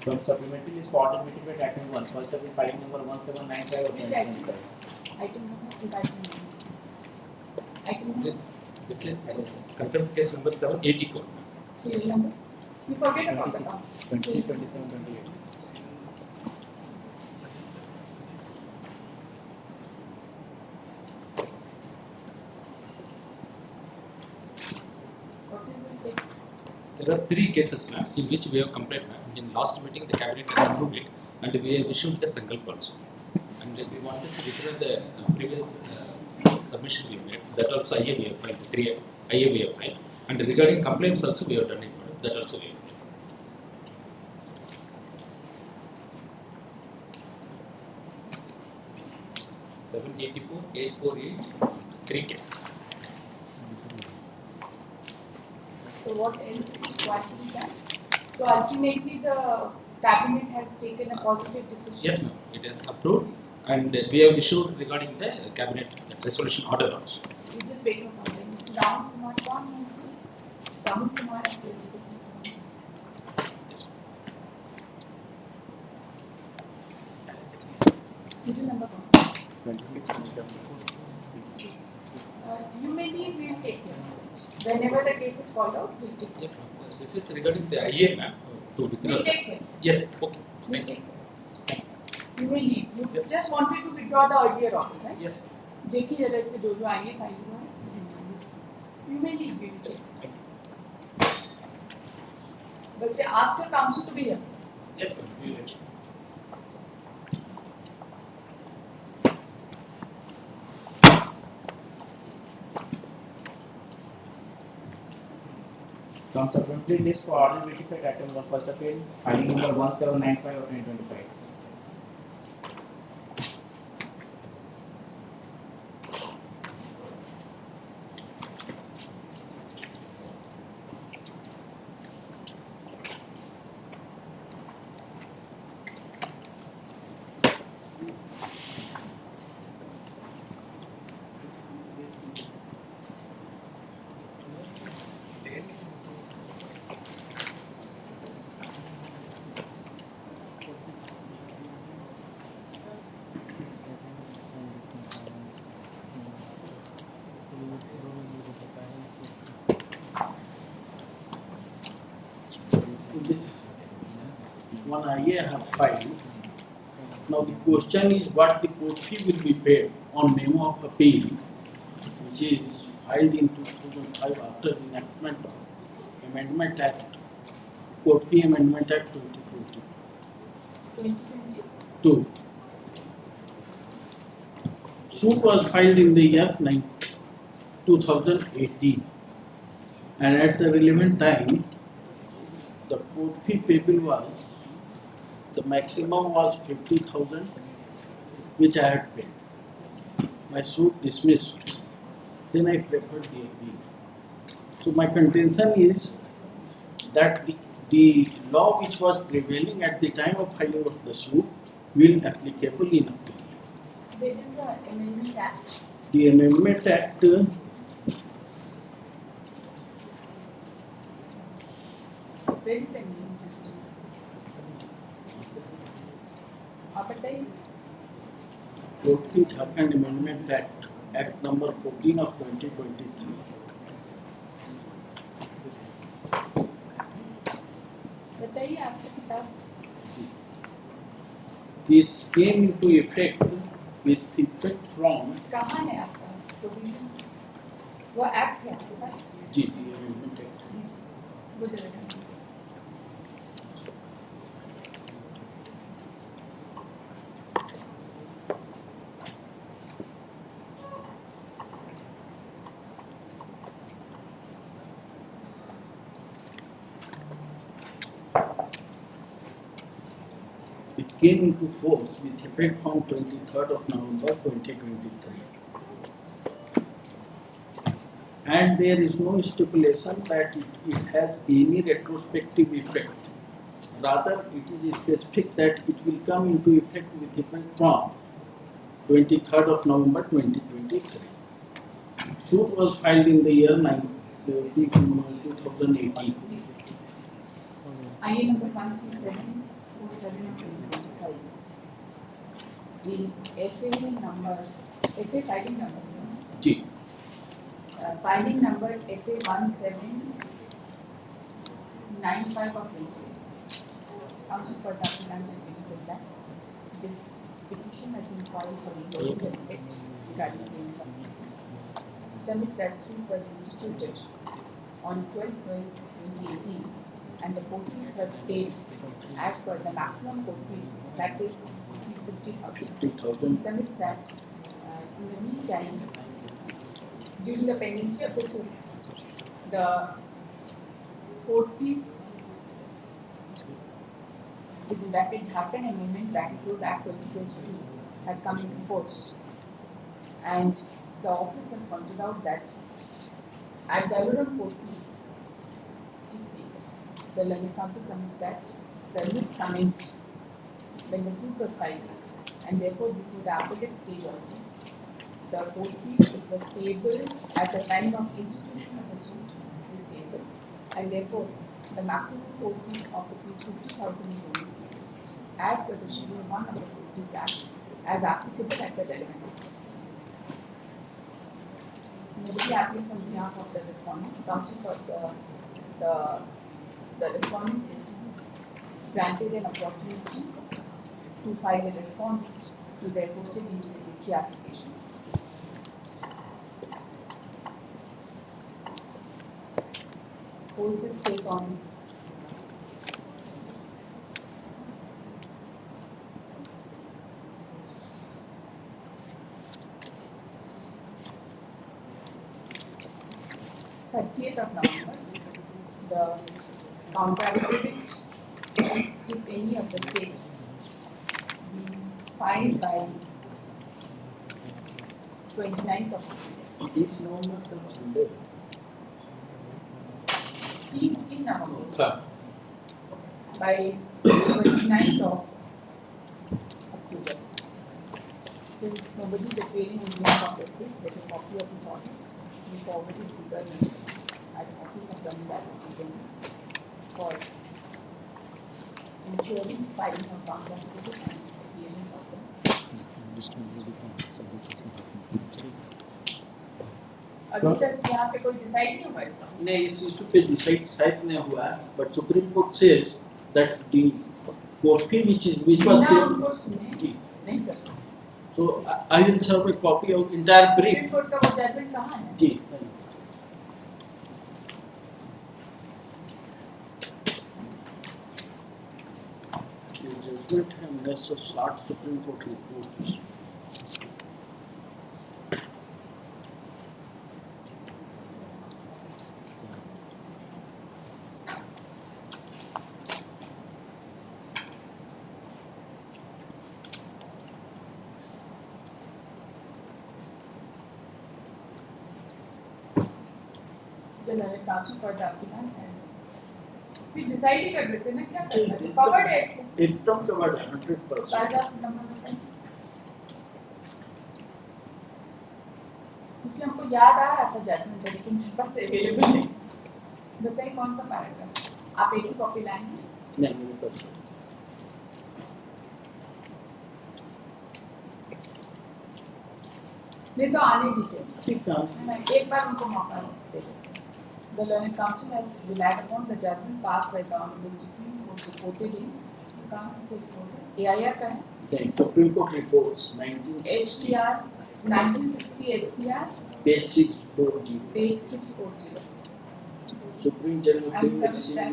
From supplementary list for audit meeting by item 1. First up is file number 1795 of 2025. Item number. Item number. This is contempt case number 784. Serial number. You forget about the count. 26, 27, 28. What is the status? There are 3 cases, ma'am, in which we have complained, ma'am. In last meeting, the cabinet has approved it, and we have issued the sankalp also. And we wanted to return the previous submission we made. That also IA we have filed, 3 IA we have filed. And regarding complaints also we have done it, madam. That also we have done. 784, 848, 3 cases. So what else is required to be done? So ultimately the cabinet has taken a positive decision. Yes, ma'am. It is approved, and we have issued regarding the cabinet resolution order also. We just wait for something. Mr. Ram Kumar, one is Ram Kumar. Yes, ma'am. Serial number. 26, 27. You may leave, we'll take care. Whenever the case is called out, we'll take care. Yes, ma'am. This is regarding the IA, ma'am. To withdraw. We'll take care. Yes, okay. We'll Thank you. take care. You may leave. You Yes. just wanted to withdraw the earlier order, right? Yes. देखिए जरा इसके जो आइए file हुआ है. You may leave, we will take care. But say ask your counsel to be here. Yes, ma'am. We will let you. From supplementary list for audit meeting by item 1. First up is file number 1795 of 2025. This one IA have filed. Now the question is what the court fee will be paid on memo of appeal, which is filed in 2005 after the enactment of Amendment Act, Court Fee Amendment Act 2022. 2020. Suit was filed in the year 2018, and at the relevant time, the court fee payable was, the maximum was 50,000, which I had paid. My suit dismissed. Then I preferred the appeal. So my contention is that the law which was prevailing at the time of filing of the suit will applicable in appeal. Where is the Amendment Act? The Amendment Act Where is the Amendment Act? आप बताइए. Court Fee Jharkhand Amendment Act, Act number 14 of 2023. बताइए आपका किताब. This came into effect with effect from कहाँ है आपका provision? वो act है आपके पास? the Amendment Act. वो जरा. It came into force with effect from 23rd of November 2023. And there is no stipulation that it has any retrospective effect. Rather, it is specific that it will come into effect with effect from 23rd of November 2023. Suit was filed in the year 2018. IA number 13747/2025. The FA filing number, G. filing number FA 1795 of 2020. Council for Jharkhand has stated that this petition has been filed for legal effect regarding the income tax. Submits that suit was instituted on 12/12/2018 and the court fees was paid as per the maximum court fees, that is rupees 50,000. 50,000. Submits that in the meantime, during the pendency of the suit, the court fees with bracket Jharkhand Amendment bracket Rules Act 2022 has come into force, and the office has pointed out that at the Aluram court fees is paid. The learned counsel submits that the list commenced when the suit was filed, and therefore before the appellate stage also, the court fees it was payable at the time of institution of the suit is payable, and therefore the maximum court fees of rupees 50,000 is only paid as per the Schedule 1 of the Court Fees Act as applicable at the relevant time. Nobody appeals on behalf of the respondent. Counsel for the respondent is granted an opportunity to file a response to their posted individual application. Holds this case on thirtieth of November. The counter affidavit, if any of the state, be filed by 29th of This November since Sunday. in November. Third. By 29th of October. Since nobody is appearing on behalf of the state, let a copy of this order be forwarded to the at office of government for ensuring filing of counter affidavit and appearance of the. अभी तक यहाँ पे कोई decide नहीं हुआ इसका. नहीं इस इशू पे डिसाइड शायद नहीं हुआ but supreme court says that the court fee which was बिना paid उनको सुने नहीं कर सकते. so I will serve a copy of entire brief supreme court का वो जजमेंट कहाँ है? जी ये जजमेंट है 1960 Supreme Court report The learned counsel for Jharkhand has we decide ही कर देते ना क्या करना है. कवर्ड है इससे. एकदम कवर्ड है 100%. पैराग्राफ नंबर बताइए. क्योंकि हमको याद आ रहा था जजमेंट लेकिन मेरे पास अवेलेबल नहीं. बताइए कौन सा पैराग्राफ. आप एक ही कॉपी लाएंगे. नहीं मेरे पास नहीं तो आने दीजिए. ठीक है नहीं, एक बार उनको मौका दे. The learned counsel has relied upon the judgment passed by the Honorable Supreme Court reported in कहाँ से रिपोर्ट है? AIR का है? नहीं supreme court reports 1960 SCR 1960 SCR page 640 page 640. Supreme General And Court submits that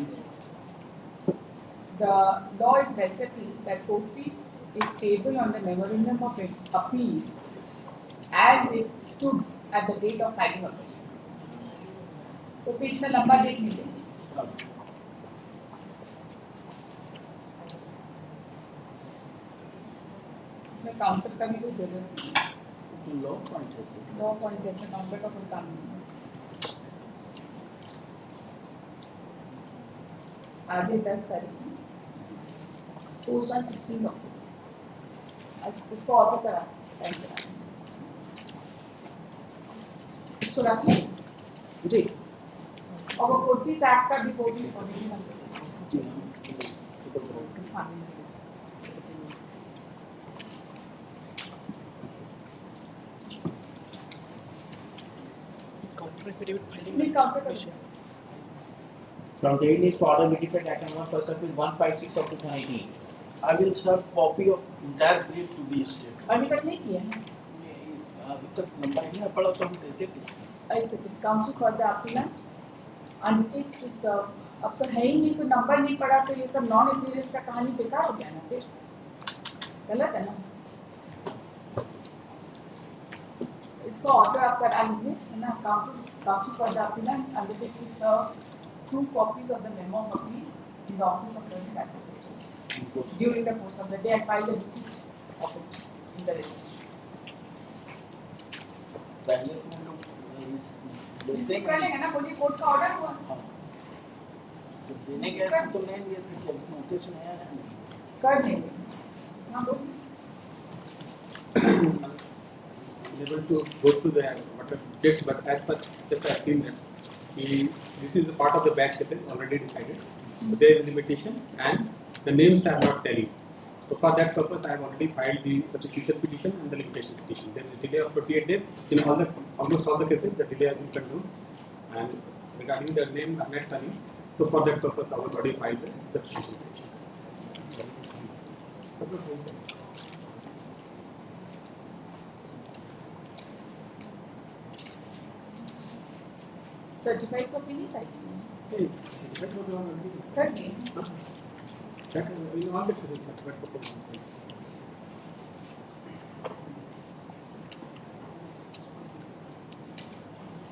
the law is well settled that court fees is payable on the memorandum of appeal as it stood at the date of filing of the suit. तो फिर इतना लंबा date नहीं देंगे. इसमें counter का भी कोई जरूरत नहीं. लॉ पॉइंट है सर लॉ पॉइंट जैसे काउंटर का कोई काम नहीं है. आगे 10 तारीख पोस्ट ऑन 16 अक्टूबर. इसको ऑर्डर करा साइन करा. इसको रख लें जी और वो कोर्ट फीस एक्ट का भी वो भी ओरिजिनल जी हाँ नहीं काउंटर कर From date is further verified item 1 first appeal 156 of 2018. I will serve copy of entire brief to the state. अभी तक नहीं किया है अभी तक नंबर ही नहीं पड़ा तो हम देते किसको? ऐसे counsel for the appellant undertakes to serve अब तो है ही नहीं कोई नंबर नहीं पड़ा तो ये सब नॉन अपीयरेंस का कहानी बेकार हो गया ना फिर गलत है ना इसको ऑर्डर आप करा लीजिए है ना counsel for the appellant undertakes to serve 2 copies of the memo of appeal in the office of the advocate during the course of the day and file the receipt of it in the registry. पहले हम लोग receipt कर लेंगे ना बोलिए court का order हुआ तो देने गए थे तो नहीं दिए थे जब नोटिस नहीं आया कर लेंगे हाँ बोलिए Able to go through the whatever dates, but as per just I've seen that this is a part of the batch cases already decided. So there is a limitation and the names are not telling. So for that purpose, I have already filed the substitution petition and the limitation petition. There is a delay of 28 days in almost all the cases. The delay has been continued. And regarding the name are not telling, so for that purpose, I have already filed the substitution petition. Certified copy नहीं चाहिए Hey, that was already. कर दिए That in all the cases, certificate for performance.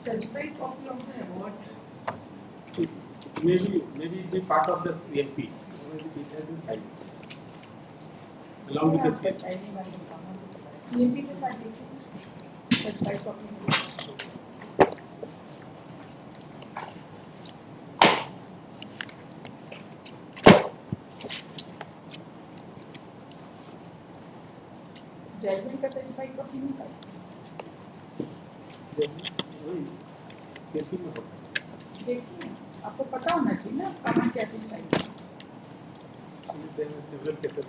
Certified copy of the award Maybe be part of the CLP. Maybe it has been filed. Along with the CLP. CMP के साथ देखिए certified copy judgement का certified copy नहीं पाई CLP में होता है. देखिए आपको पता होना चाहिए ना कहाँ कैसे side There are several cases.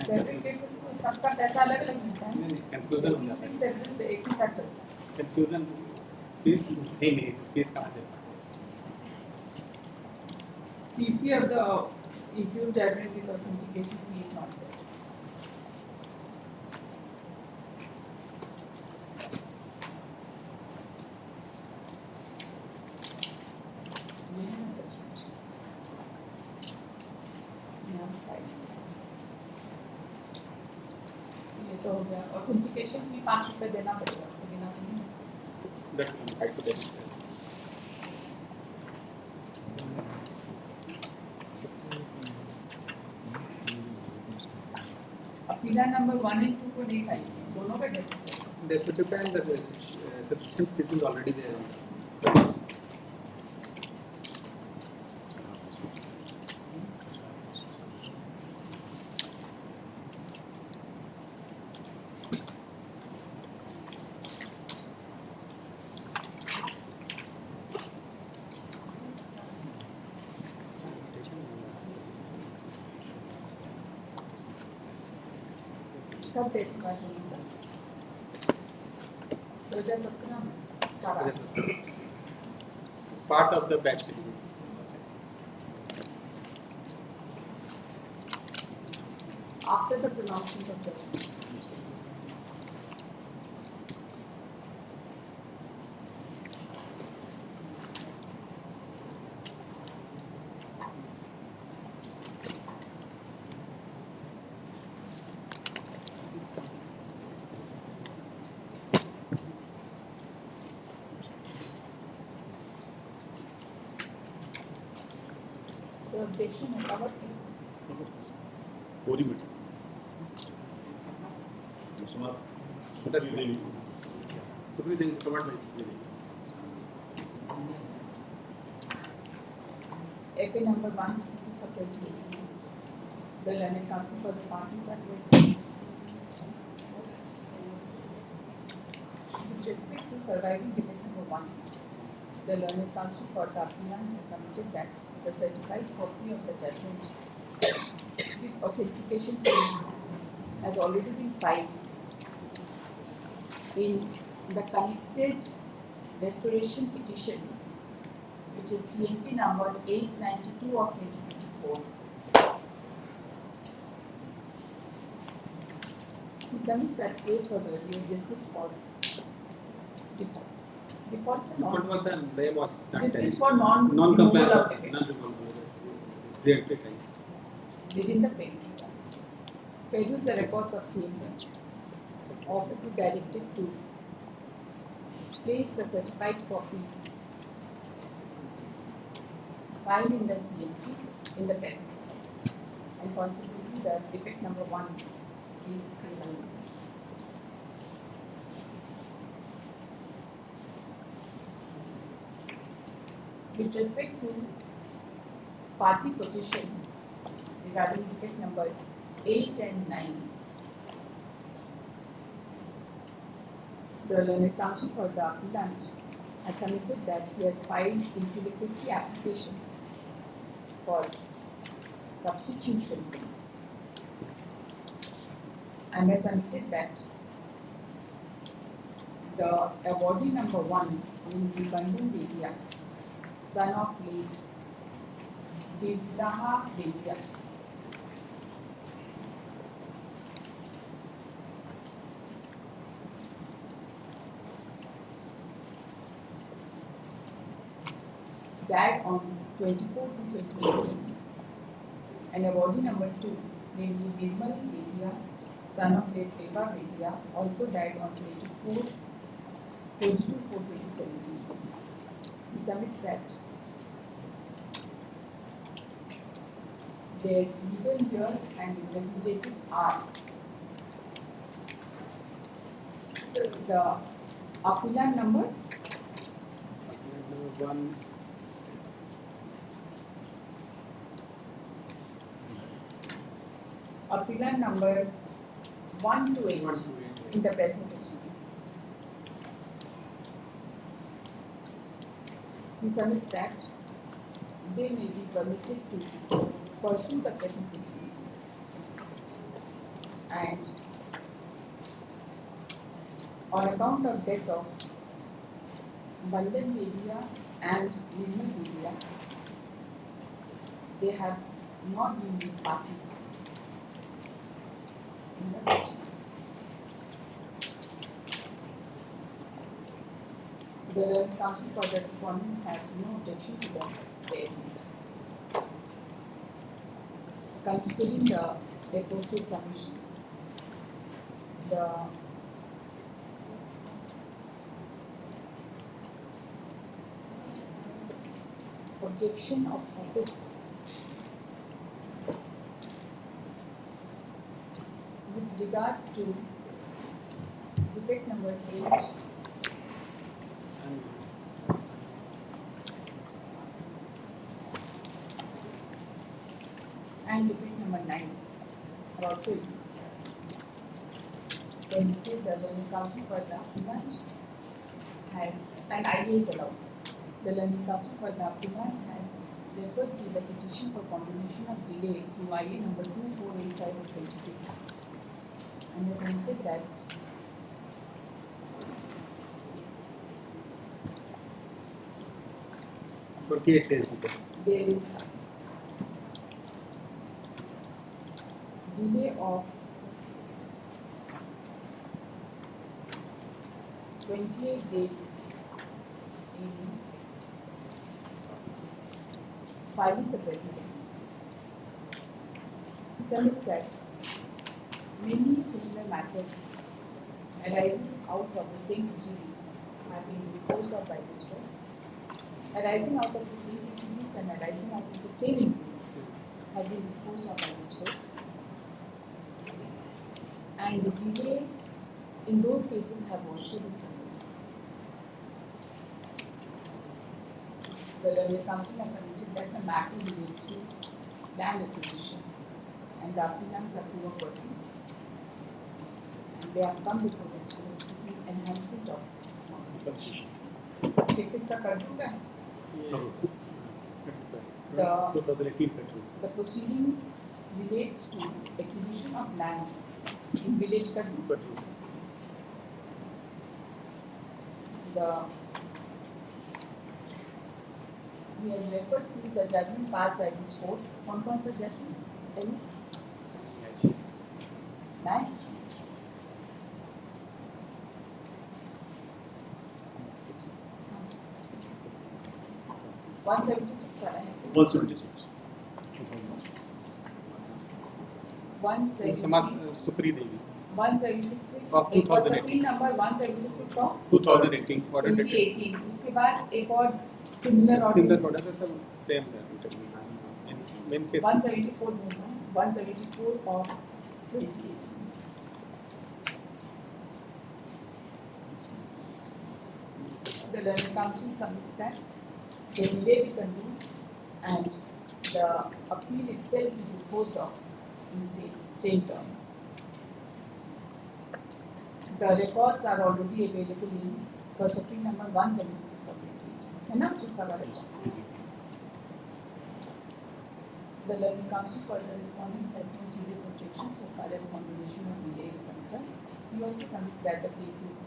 Several cases को सबका पैसा अलग अलग मिलता है Confusion हो जाता है. सेवरल एक ही साथ चलता है Confusion fees नहीं fees कहाँ देता है? CC of the issued judgment with authentication fee is not there. ये है ना judgment. यहाँ file. ये तो हो गया authentication fee 5 रुपए देना पड़ेगा उसके बिना तो नहीं हो सकता. That will try to get it. अपीला नंबर 1 and 2 को नहीं फाइल किया दोनों का date The participant, the subscription fees is already there on the papers. कब डेट का है 2017 सारा Part of the batch cases. after the pronouncement of judgment. The objection है covered case. पूरी meeting. That you really. Everything is covered by CLP. AP number 156 of 2018. The learned counsel for the parties that was with respect to surviving defective 1, the learned counsel for the applicant has submitted that the certified copy of the judgment with authentication has already been filed in the connected restoration petition, which is CMP number 892 of 2024. He submits that case was earlier dismissed for default. Default is What was the name of that dismissed time? for Non-compliance non-removal of of defects reactive time. within the payment. Produce the records of CMP. Office is directed to place the certified copy filed in the CMP in the present, and consequently the defect number 1 is removed. With respect to party position regarding defect number 8 and 9, the learned counsel for the applicant has submitted that he has filed interlocutory application for substitution and has submitted that the awardee number 1 in the Bandhan Dedia, son of late Devdaha Dedia, died on 24 to 2018, and awardee number 2, namely Nirmal Dedia, son of late Deva Dedia, also died on 22/4/2017. He submits that their legal years and representatives are the appellant number One. appellant number 1 to 8 1 to 8. in the present proceedings. He submits that they may be permitted to pursue the present proceedings, and on account of death of Bandhan Dedia and Nirmal Dedia, they have not been made party in the proceedings. The counsel for the respondents have no objection to the statement. Considering the aforesaid submissions, the objection of office with regard to defect number 8 and defect number 9 are also ignored. So indicate the learning counsel for the applicant has, and idea is allowed. The learning counsel for the applicant has referred to the petition for condemnation of delay to IA number 2485 of 22 and has submitted that there is delay of 28 days in filing the president. He submits that many similar matters arising out of the same proceedings have been disposed of by this court. Arising out of the same proceedings and arising out of the same inquiry has been disposed of by this court. And the delay in those cases have also been condemned. The learned counsel has submitted that the matter relates to land acquisition and the applicants are poor persons. And they have come before this court seeking enhancement of compensation. ये किसका कर दूंगा? No. The 2018 petrol. the proceeding relates to acquisition of land in village Kaddu. Petrol. He has referred to the judgment passed by this court. कौन सा judgment? Tell me. Nine. One 176 वाला है. 176. 170. सुप्री देवी 176 Of एक और 2018. supreme number 176 of 2018 order dated 2018. उसके बाद एक और similar order. similar order है सब same है in main case 174 movement, 174 of 2018. The learned council submits that the delay be continued and the appeal itself be disposed of in the same terms. The records are already available in first appeal number 176 of 2018. है ना उसमें सारा record. The learning council for the respondents has no serious objection so far as continuation of delay is concerned. He also submits that the case is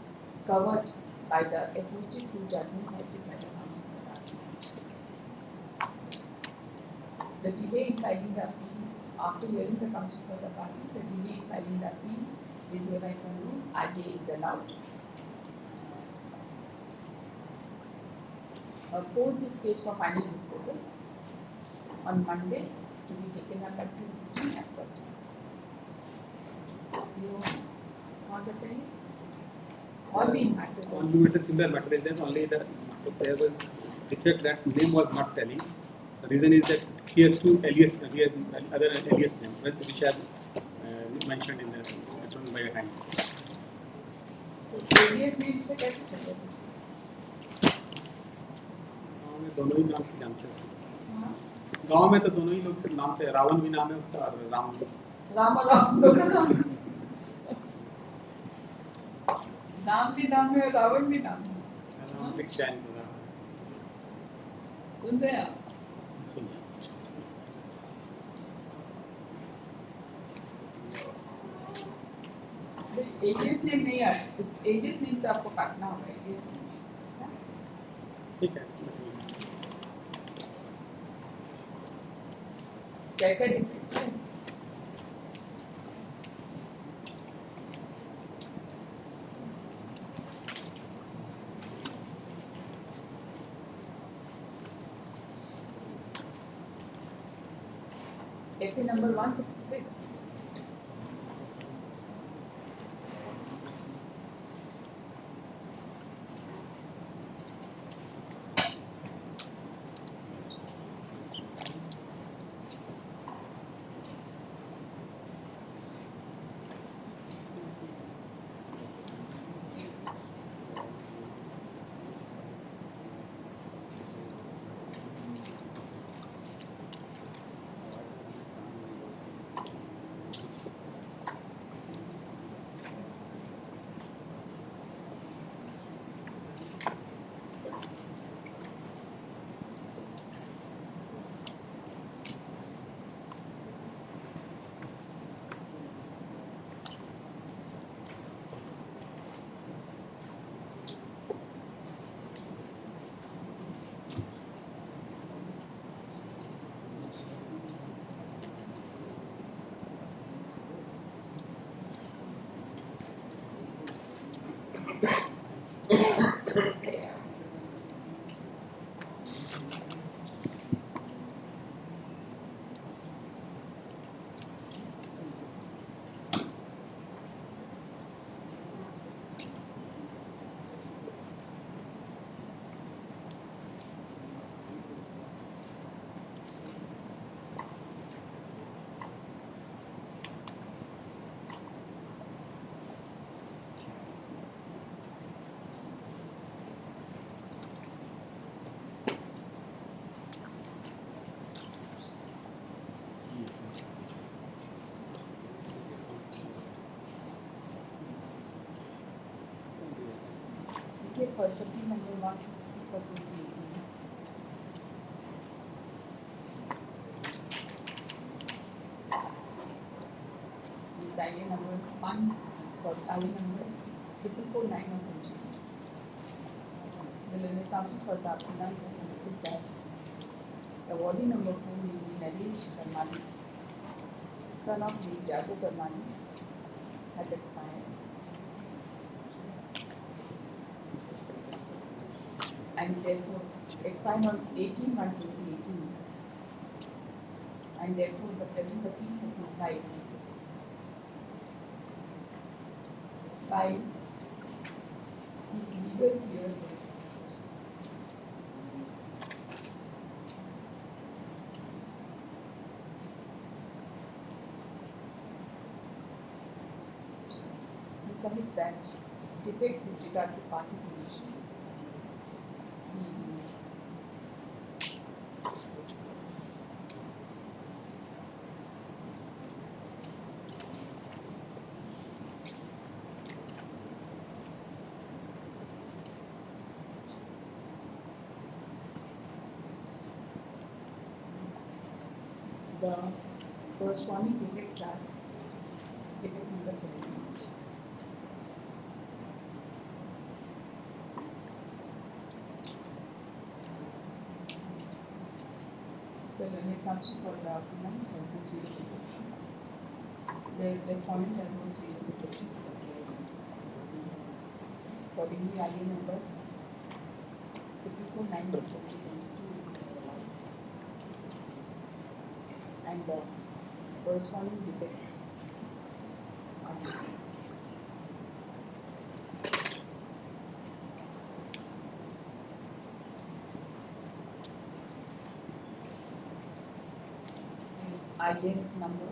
covered by the aforesaid two judgments cited by the council for the argument. The delay in filing the appeal, after hearing the counsel for the parties, the delay in filing the appeal is hereby concluded. RJ is allowed. Post this case for final disposal on Monday to be taken up at 2:15 as customs. You want the thing? All the matters. only with a similar matter is that only there was defect that name was not telling. The reason is that he has two alias, he has other alias name which are mentioned in the mentioned by your hands. तो previous name से कैसे चलेगा? गाँव में दोनों ही नाम से जानते हैं. हाँ? गाँव में तो दोनों ही लोग से नाम से रावण भी नाम है उसका और राम राम दोनों नाम भी नाम है और रावण भी नाम है. राम भिक्षा है. सुन रहे हैं आप? एलियस नेम नहीं है. इस एलियस नेम तो आपको काटना होगा. एलियस नेम ठीक है. क्या क्या डिफरेंस है? FA number 166. First appeal number 166 of 2018. With IN number 449 of 2018. The Learned Council for the applicant has submitted that the awardee number 4 namely Naresh Karmani, son of late Jago Karmani, has expired. And therefore expired on 18/1/2018, and therefore the present appeal has been filed by his legal peers and successors. He submits that defect with regard to party position. The corresponding defects are defect number 78. The Learned Council for the applicant has no serious objection. The respondent has no serious objection to the claim. Accordingly, ID number 549/2022 and the corresponding defects are displayed. IN number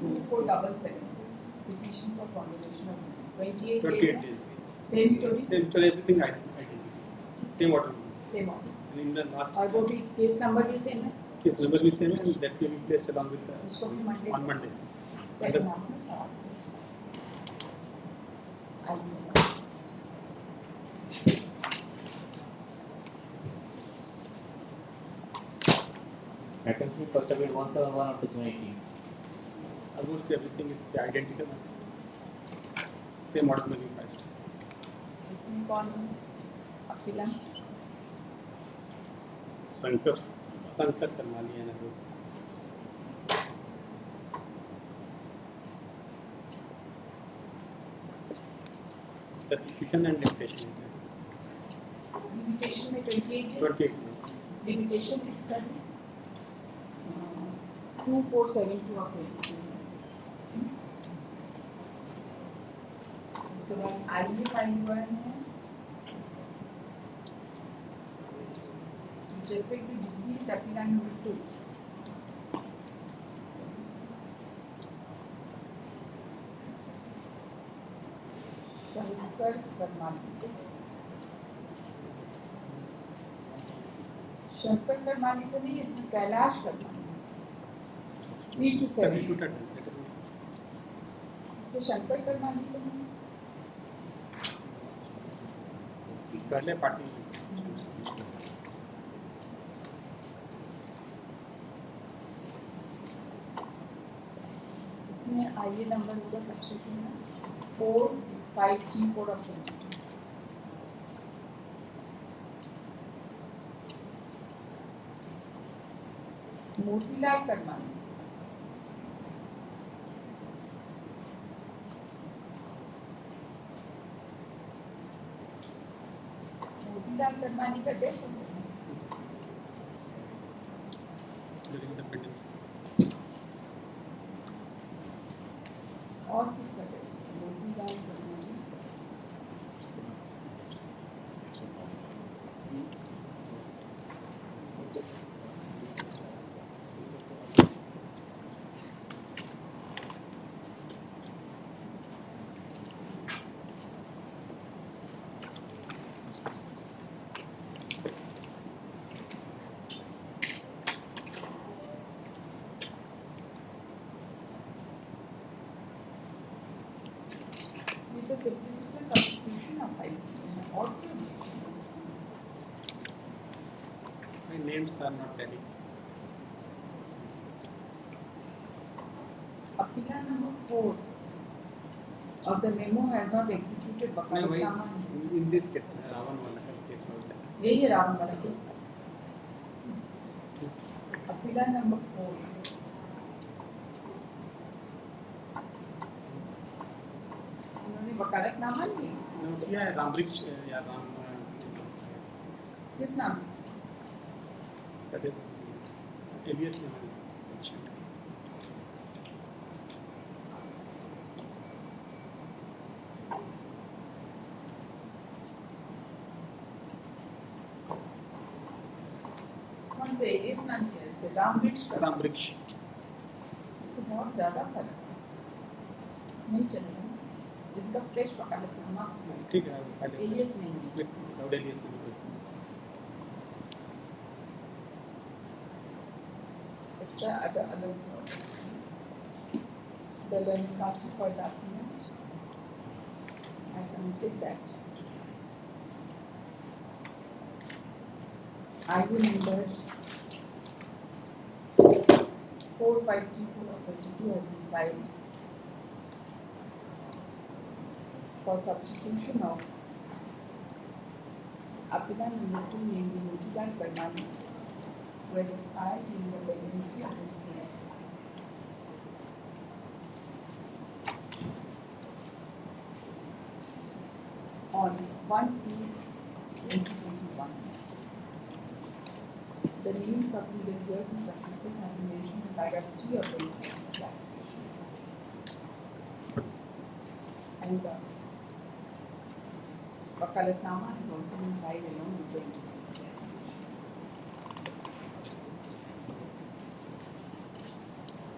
2477, petition for condemnation of 28 days. 28 days. Same story, Same story, everything identical. Same order. same order. And in the last और वो भी case number भी same है, case number is same and that will be placed along with उसको भी Monday on Monday. Second नाम में सवाल आई Item 3, first appeal 171 of 2018. Almost everything is identical. Same order will be passed. इसमें कौन अपीलन Sankar Karmali and others. Substitution and limitation. Limitation में 28 days 28 days. Limitation इसका है 2472 of 22 days. उसके बाद आईए फाइल हुआ है with respect to deceased applicant number 2. Shankar Karmali तो नहीं, इसमें कैलाश करमाली 3 to 7. Substituted. इसमें शंकर करमाली तो नहीं, पहले पार्टी इसमें आईए नंबर होगा सबसे पहले 4534 of 22. मोतीलाल करमाली का डेथ during the pendency. और किसका death Motilal Karmali the simplicity substitution of identity or the objections. My names are not telling. Appeal number 4 of the memo has not executed No, Vakalatnama in this case, Ravan wala case होता है. यही round वाला case अपीला number 4 उन्होंने वकालतनामा नहीं No, किया है रामबृक्ष या राम किस नाम से that is alias name. कौन से एलियस नाम किया इसके रामवृक्ष का रामबृक्ष. तो बहुत ज़्यादा फर्क है नहीं चलेगा इनका फ्रेश वकालतनामा ठीक है पहले एलियस नहीं है without alias name. इसका अलग से the learning council for document I submitted that IU number 4534 of 22 has been filed for substitution of applicant number 2 named Multiplied Karnani who has expired in the pregnancy of this case. On 1/2/2021, the names of individuals and successors have been mentioned in paragraph 3 of the application. And the Vakalatnama has also been filed along with the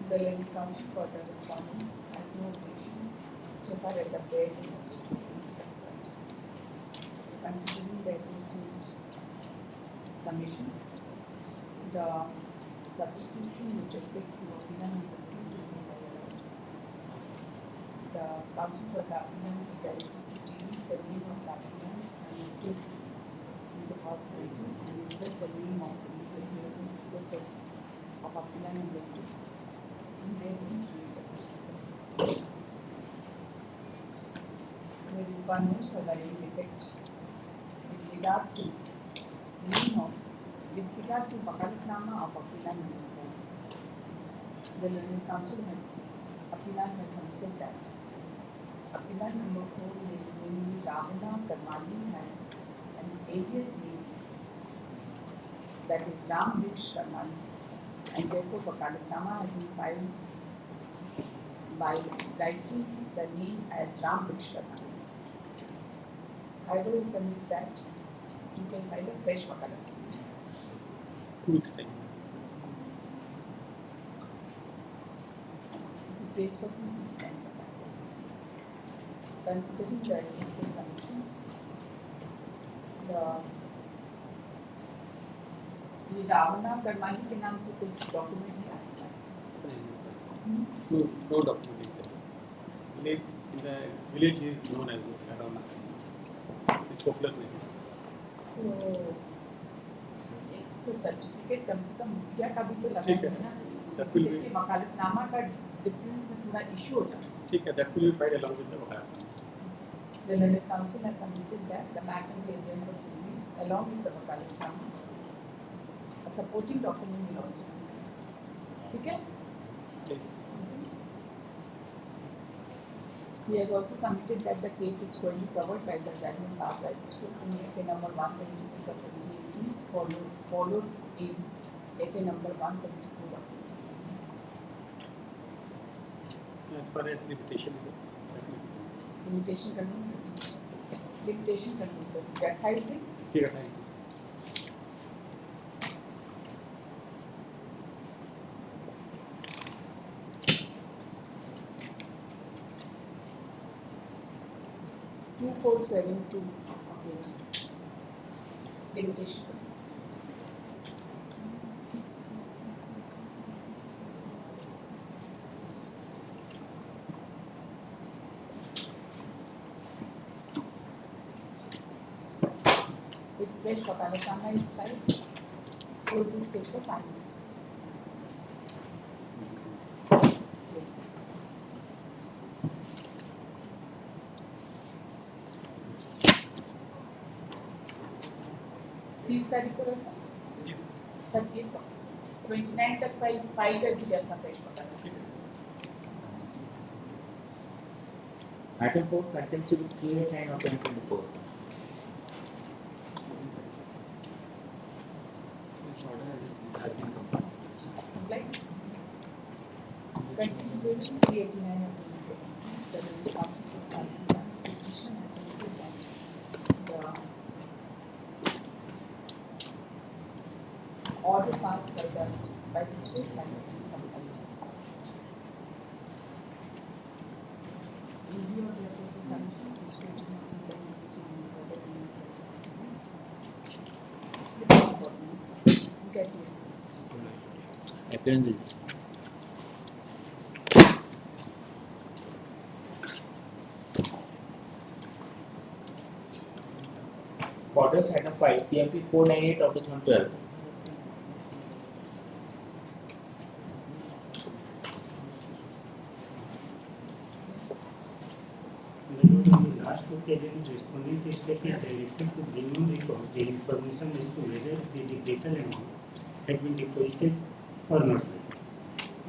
The learning council for the respondents has no objection so far as a prayer to substitution is concerned. Considering their received submissions, the substitution with respect to opinion number 2 is not allowed. The council for the applicant is directed to delete the name of the applicant and to the past title and insert the name of the legal heirs and successors of applicant number 2. There is one more surviving defect with regard to name of with regard to Vakalatnama of Appealant number 4. The learning council has Appealant has submitted that Appealant number 4 is namely Ravana Karmali has an alias name that is Ramvrish Karmali and therefore Vakalatnama has been filed by writing the name as Ramvrish Karmali. However, it means that you can file a fresh Vakalatnama. 2 weeks time. Praise for 2 weeks time for that purpose. Considering the evidence and submissions, ये रावणा करमाली के नाम से कुछ document है आपके पास? No document is there. In the village he is known as Ravana. It's popular name. तो एक तो सर्टिफिकेट कम से कम मुखिया का भी तो ठीक लगाएंगे है। ना That will be- क्योंकि वकालतनामा का डिफरेंस में थोड़ा इशू हो जाता है ठीक है, that will be filed along with the Vakalatnama. The learned council has submitted that the back and the agenda of release along with the वकालतनामा a supporting document will also be made. ठीक है? ठीक. He has also submitted that the case is going to be covered by the judgment passed by the school in FA number 176 of 2018, followed in FA number 174 of 2018. As far as limitation is Limitation करनी है 28 दिन ठीक है. 2472 limitation. with fresh for Palashama is filed. Close this case for 5 minutes. तीस तारीख को रखा 30 को 29 तक फाइल कर दीजिए अपना फ्रेश पता Item 4, contempt civil 389 of 2024. This order has been completed. like contempt civil 389 of 2024. The Council of Parliament petition has submitted that the order passed by the state has been completed. Review of the approach submissions, the state is not intending to proceed any further in its documents. It is important. Get this. Appearance. Orders item 5, CMP 498 of 2012. The last occasion, respondent is directed to bring on record the information as to whether the decretal amount has been deposited or not.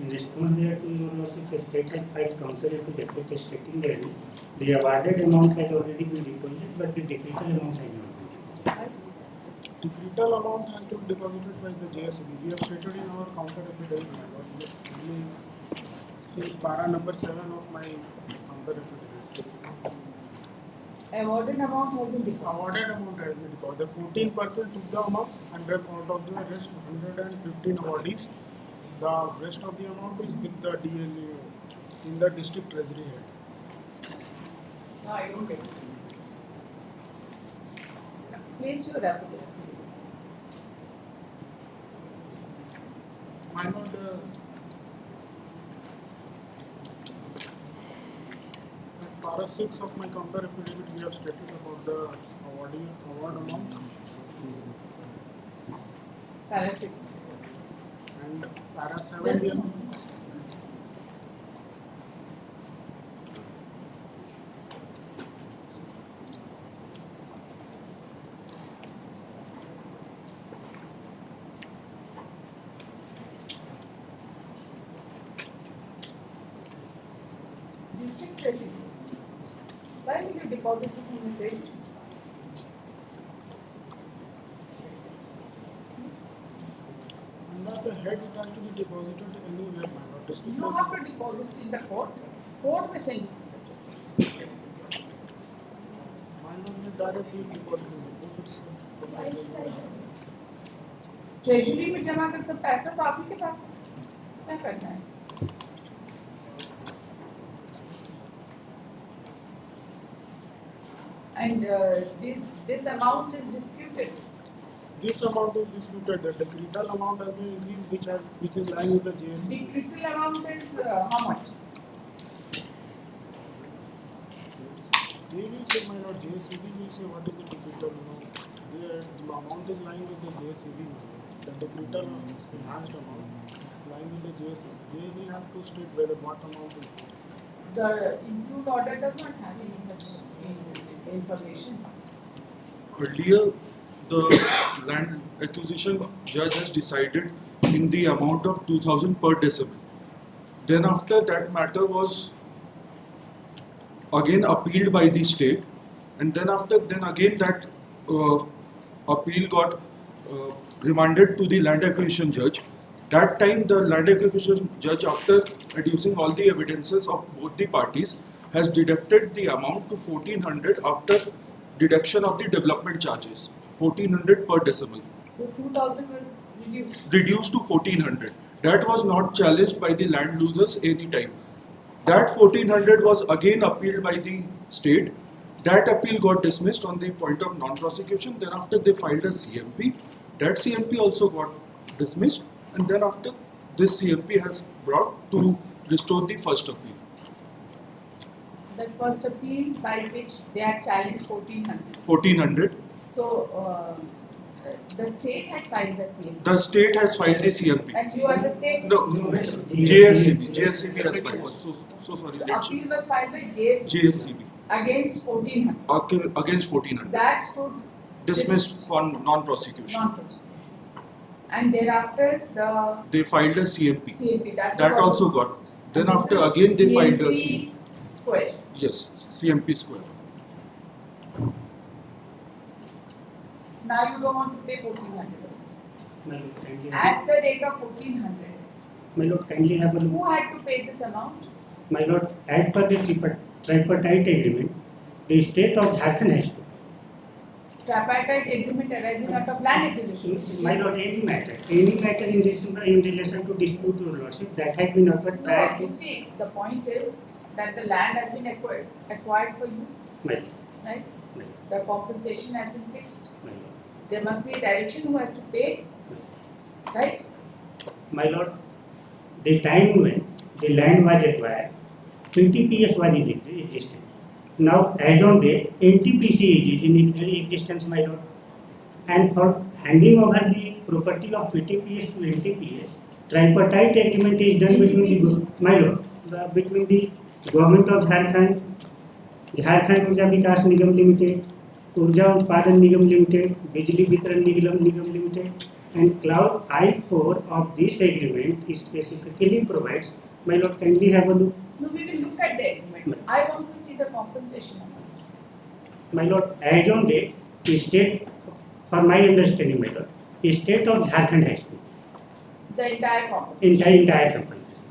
In response thereto, your lordship, the state has filed counter affidavit stating that the awarded amount has already been deposited, but the decretal amount has not been deposited. Decretal amount has to be deposited by the JSB. We have stated in our counter affidavit. See para number 7 of my counter affidavit. Awarded amount has been deposited. Awarded amount has been deposited. 14% took the amount, 100 out of the rest 115 awardees. The rest of the amount is with the DLA in the district treasury head. No, I don't get it. Place your affidavit. Why not at para 6 of my counter affidavit we have stated about the award amount Para 6. and para 7 Just we a have moment. District treasury. Why will you deposit it in the treasury? Yes. under the head it has to be deposited anywhere, my lord. District You have to deposit in the court. Court में send. my lord will directly deposit in the court itself. Treasury में जमा करते पैसा तो आप ही के पास है. क्या करना है इसमें? And this amount is disputed. This amount is disputed. The decretal amount has been increased, which is lying with the JSC. Decretal amount is how much? They will say, my lord, JSCB will say what is the decretal amount. The amount is lying with the JSCB. The decretal enhanced amount lying with the JSCB. They will have to state whether what amount is. The improved order does not have any such information. Earlier, the land acquisition judge has decided in the amount of 2,000 per decibel. Then after that matter was again appealed by the state, and then again that appeal got remanded to the land acquisition judge. That time the land acquisition judge, after adducing all the evidences of both the parties, has deducted the amount to 1,400 after deduction of the development charges. 1,400 per decibel. So 2000 was reduced. Reduced to 1,400. That was not challenged by the land losers any time. That 1,400 was again appealed by the state. That appeal got dismissed on the point of non-prosecution. Then after they filed a CMP. That CMP also got dismissed. And then after this CMP has brought to restore the first appeal. The first appeal by which they had challenged 1400. 1,400. So, the state had filed the CMP. The state has filed the CMP. And you as a state? No, No, JSCB has filed. So sorry, So let's appeal was filed by JSC JSCB against 1400. against 1400. That stood Dismissed for non-prosecution. non-prosecution. And thereafter They filed a CMP. CMP that That was also got. dismissed. Then And after this is again they filed a CMP square. Yes, CMP square. Now you don't want to pay 1400 also. My lord, kindly At the rate of 1400, my lord, kindly have a look. who had to pay this amount? My lord, as per the tripartite agreement, the state of Jharkhand has to. Tripartite agreement arising out of land acquisition. My lord, any matter in relation to dispute, your lordship, that has been occurred prior No, to. you see, the point is that the land has been acquired for you, My lord, right? my lord, The compensation has been fixed. my lord. There must be a direction who has to pay, right? My lord, the time when the land was acquired, NTPS was in existence. Now, as on date, NTPC is in existence, my lord. And for handing over the property of PTPS to NTPS, tripartite agreement is done between the, my lord, between the government of Jharkhand, Jharkhand Urja Vikas Nigam Limited, Urja Utpadan Nigam Limited, Bijli Vitran Nigam Limited, and clause I4 of this agreement specifically provides, my lord, kindly have a look. No, we will look at the agreement. I want to see the compensation amount. My lord, as on date, the state, for my understanding, my lord, the state of Jharkhand has to, The entire compensation. entire compensation.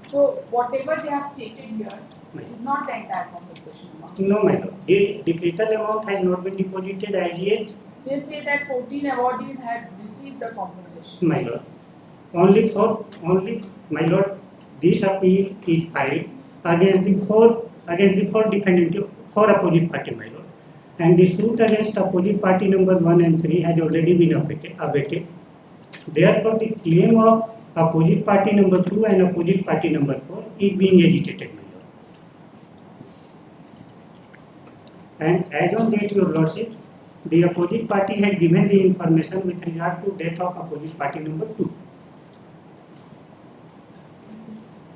So whatever they have stated here My is not the entire compensation amount. No, my lord, the decretal amount has not been deposited as yet, They say that 14 awardees had received the compensation. my lord. Only, my lord, this appeal is filed against the four defendant, four opposite party, my lord. And the suit against opposite party number 1 and 3 has already been abated. Therefore, the claim of opposite party number 2 and opposite party number 4 is being agitated, my lord. And as on date, your lordship, the opposite party has given the information with regard to death of opposite party number 2.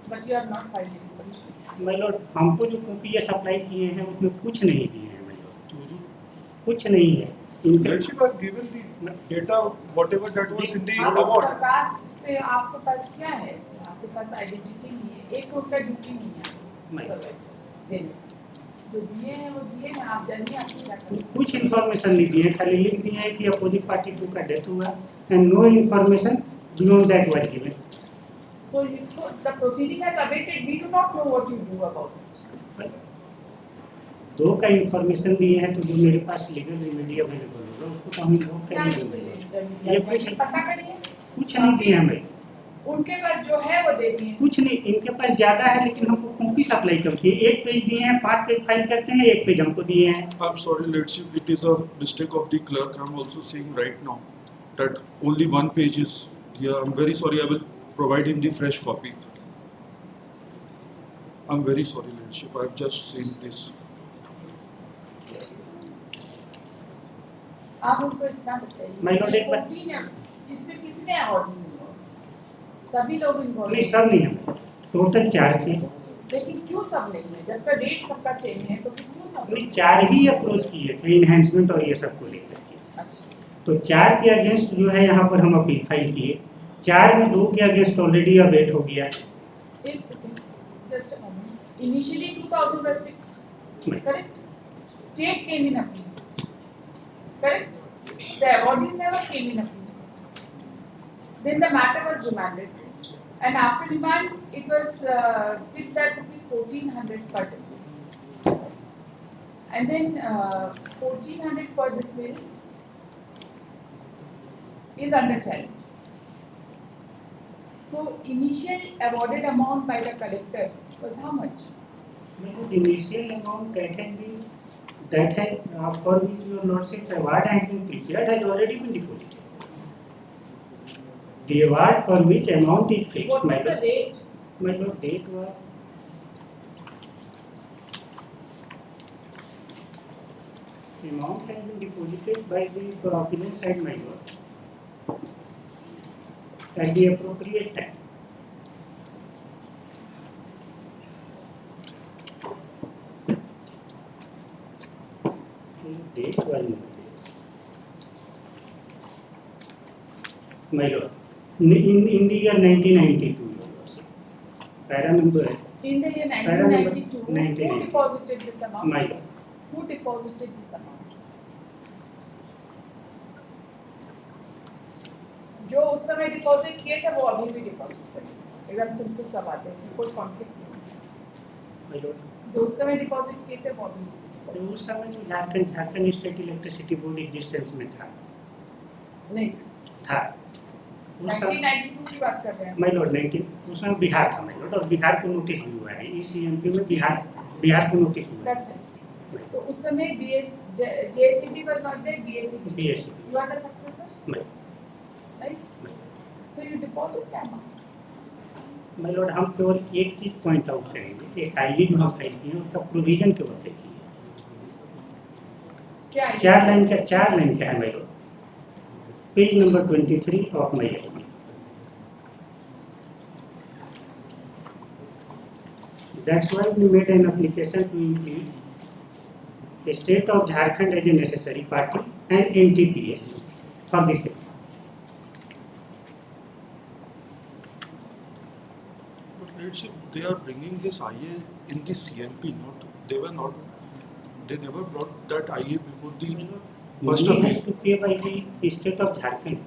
But you have not filed any submission. My Lord, हमको जो कॉपीएस apply किए हैं उसमें कुछ नहीं दिए हैं my Lord, कुछ नहीं है इनका। Lordship, I've given the data, whatever that was in the आप award. सरकार से आपके पास क्या है इसमें? आपके पास आइडेंटिटी नहीं है, एक रुपया ड्यूटी नहीं है नहीं। सरकार देने। जो दिए हैं वो दिए हैं, आप जानिए आपको क्या करना है। कुछ इन्फॉर्मेशन नहीं दिए, खाली लिख दिए हैं कि अपोजिट पार्टी 2 का डेथ हुआ and no information beyond that was given. So the proceeding has abated. We do not know what you do about it. 2 का इन्फॉर्मेशन दिए हैं तो जो मेरे पास लीगल रेमेडी अवेलेबल होगा उसको तो हम इन्वोक क्या करेंगे। ये कुछ पता करिए। कुछ नहीं दिए हमें, उनके पास जो है वो दे दिए। कुछ नहीं, इनके पास ज्यादा है लेकिन हमको कॉपीज अप्लाई कम किए। 1 पेज दिए हैं, 5 पेज फाइल करते हैं, 1 पेज हमको दिए हैं। I'm sorry, Lordship, it is a mistake of the clerk. I'm also seeing right now that only 1 page is here. I'm very sorry. I will provide him the fresh copy. I'm very sorry, Lordship. I've just seen this. आप उनको इतना बताइए। My lord, एक बार- 14 है, इसमें कितने award हैं? सभी लोग इन्वॉल्व नहीं, सब नहीं है, टोटल 4 थे। लेकिन क्यों सब नहीं है? जब का रेट सबका सेम है तो फिर क्यों सब नहीं, 4 ही अप्रोच किए थे इनहेंसमेंट और ये सब को लेकर के। अच्छा, तो 4 के अगेंस्ट जो है यहाँ पर हम अपील फाइल किए। 4 में 2 के अगेंस्ट ऑलरेडी अवेट हो गया। एक second, just a moment. Initially 2000 was fixed, नहीं। correct? State came in appeal, correct? The awardees never came in appeal. Then the matter was remanded, and after remand it was fixed at rupees 1400 per dismissal. And then 1400 per dismissal is under challenge. So initial awarded amount by the collector was how much? Initial amount that had for which your lordship award has been prepared has already been deposited. The award for which amount is fixed. What was the rate? My lord, date was amount has been deposited by the applicant side, my lord, at the appropriate time. The date was not there. My lord, in the year 1992, your lordship, para number, In the year para number 1992, who 1992. deposited this amount? My lord, Who deposited this amount? जो उस समय deposit किए थे वो अभी भी deposit करेंगे। एकदम सिंपल सा बात है, इसमें कोई कॉन्फ्लिक्ट नहीं। my lord. जो उस समय डिपॉजिट किए थे वो अभी तो उस समय तो Jharkhand state electricity board existence में था। नहीं था उस समय 1992 की बात कर रहे हैं। माय लॉर्ड 19 उस समय बिहार था माय लॉर्ड, और बिहार को नोटिस भी हुआ है। इस एमपी में बिहार को नोटिस हुआ है। That's it. तो उस समय JCB was not there, BACB. BACB. You are the successor, my right? So you deposit that amount. My Lord, हम केवल एक चीज पॉइंट आउट करेंगे, एक आईए जो हम फाइल किए हैं उसका प्रोविजन केवल देखिए। क्या है? 4 लाइन का है my Lord, page number 23 of my आईए। That's why we made an application to include the state of Jharkhand as a necessary party and NTPS for the same. But let's say they are bringing this IA in the CNP, they never brought that IA before the first Money appeal. has to pay by the state of Jharkhand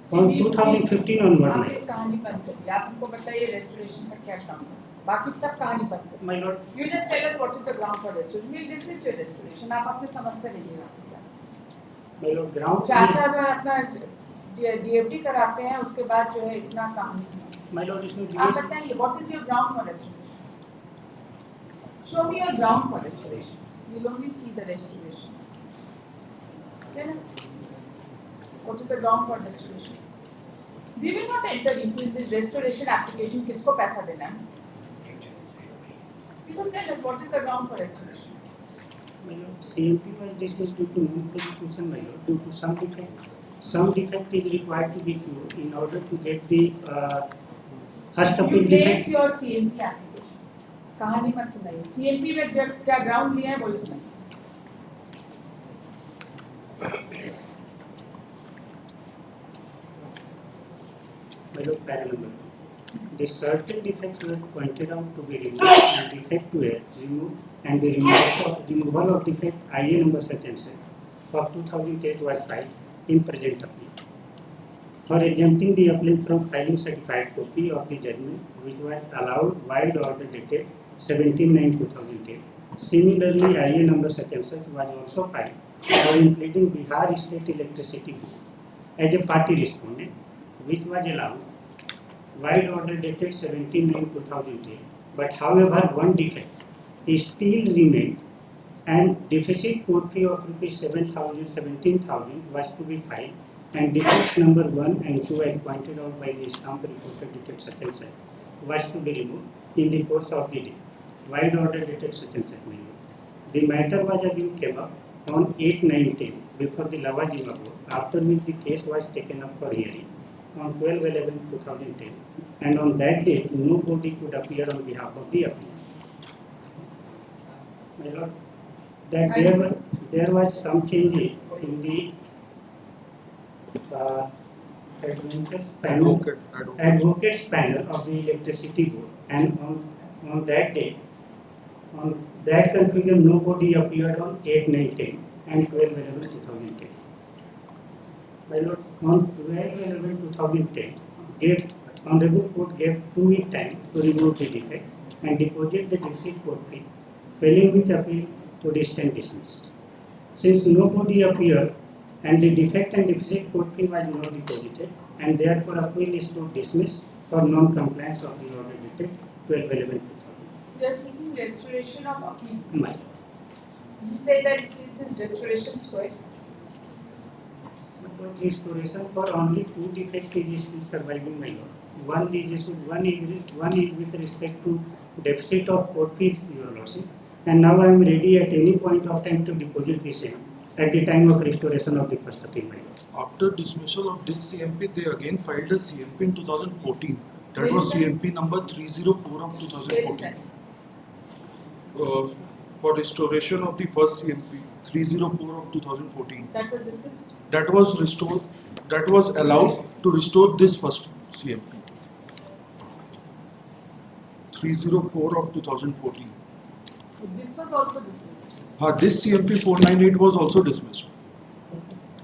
from 2015 onward. आप my एक कहानी बंद करिए। आप हमको बताइए restoration का क्या काम है। बाकी सब कहानी बंद करिए। My lord, You just tell us what is the ground for restoration. We'll dismiss your restoration. आप अपने समझते रहिएगा। my lord, ground. चार बार अपना DFD कराते हैं, उसके बाद जो है इतना कहानी सुनो। My lord, इसमें आप बताइए what is your ground for restoration? Show me your ground for restoration. You'll only see the restoration. Tell us what is the ground for restoration. We will not enter into this restoration application. किसको पैसा देना है? You just tell us what is the ground for restoration. My lord, CMP was dismissed due to non-prosecution, my lord, due to some defect. Some defect is required to be cured in order to get the first You appeal place defect. your CMP application. कहानी मत सुनाइए। CMP में क्या ground लिया है वो सुनाइए। My lord, para number 2. The certain defects were pointed out to be removed and defect were removed, and the removal of defect IA number such and such of 2008 was filed in present appeal. For exempting the applicant from filing certified copy of the judgment which was allowed wide order dated 17/9/2008. Similarly, IA number such and such was also filed for impleading Bihar State Electricity Board as a party respondent, which was allowed wide order dated 17/9/2008. But however, one defect still remained, and deficit court fee of rupees 17,000 was to be filed, and defect number 1 and 2 as pointed out by the stamp reporter dated such and such was to be removed in the course of the day. Wide order dated such and such. The matter was again came up on 8/9/10 before the Lavazima board, after which the case was taken up for hearing on 12/11/2010, and on that day nobody could appear on behalf of the applicant. My lord, that there was some change in the advocates panel of the electricity board, and on that day, on that confusion, nobody appeared on 8/9/10 and 12/11/2010. My lord, on 12/11/2010, Honorable Court gave 2 week time to remove the defect and deposit the deficit court fee, failing which appeal would stand dismissed. Since nobody appeared and the defect and deficit court fee was not deposited, and therefore appeal is to dismiss for non-compliance of the order dated 12/11/2000. We are seeking restoration of appeal. My lord. You say that it is restoration square. But restoration for only 2 defects is still surviving, my lord. One is with respect to deficit of court fees, your lordship, and now I am ready at any point of time to deposit the same at the time of restoration of the first appeal, my lord. After dismissal of this CMP, they again filed a CMP in 2014. That Where was is that? CMP number 304 of Where is 2014. that? For restoration of the first CMP 304 of 2014. That was dismissed. That was restored. That was allowed to restore this first CMP 304 of 2014. This was also dismissed, This CMP 498 was also dismissed.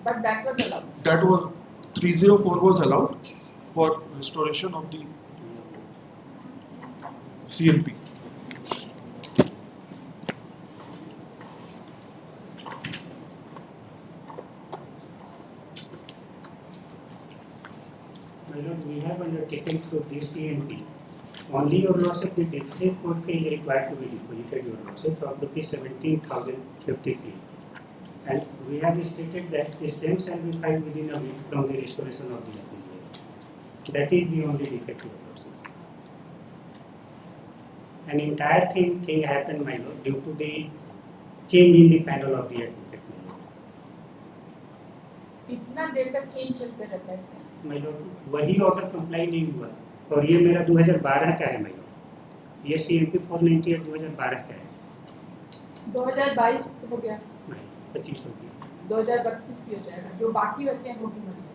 but that was allowed. That was 304 was allowed for restoration of the CMP. My lord, we have undertaken through this CNP. Only your lordship, the district court fee is required to be deposited, your lordship, of rupees 17,053. And we have stated that the same shall be filed within a week from the restoration of the appeal. That is the only defect, your lordship. An entire thing happened, my lord, due to the change in the panel of the advocate, my lord. इतना देर तक change चलते रहता है. मैं लोग वही order comply नहीं हुआ और ये मेरा 2012 का है, मैं लोग ये CMP 498 2012 का है. 2022 हो गया. नहीं, 25 हो गया. 2032 की हो जाएगा. जो बाकी बचे हैं वो भी मर जाएंगे.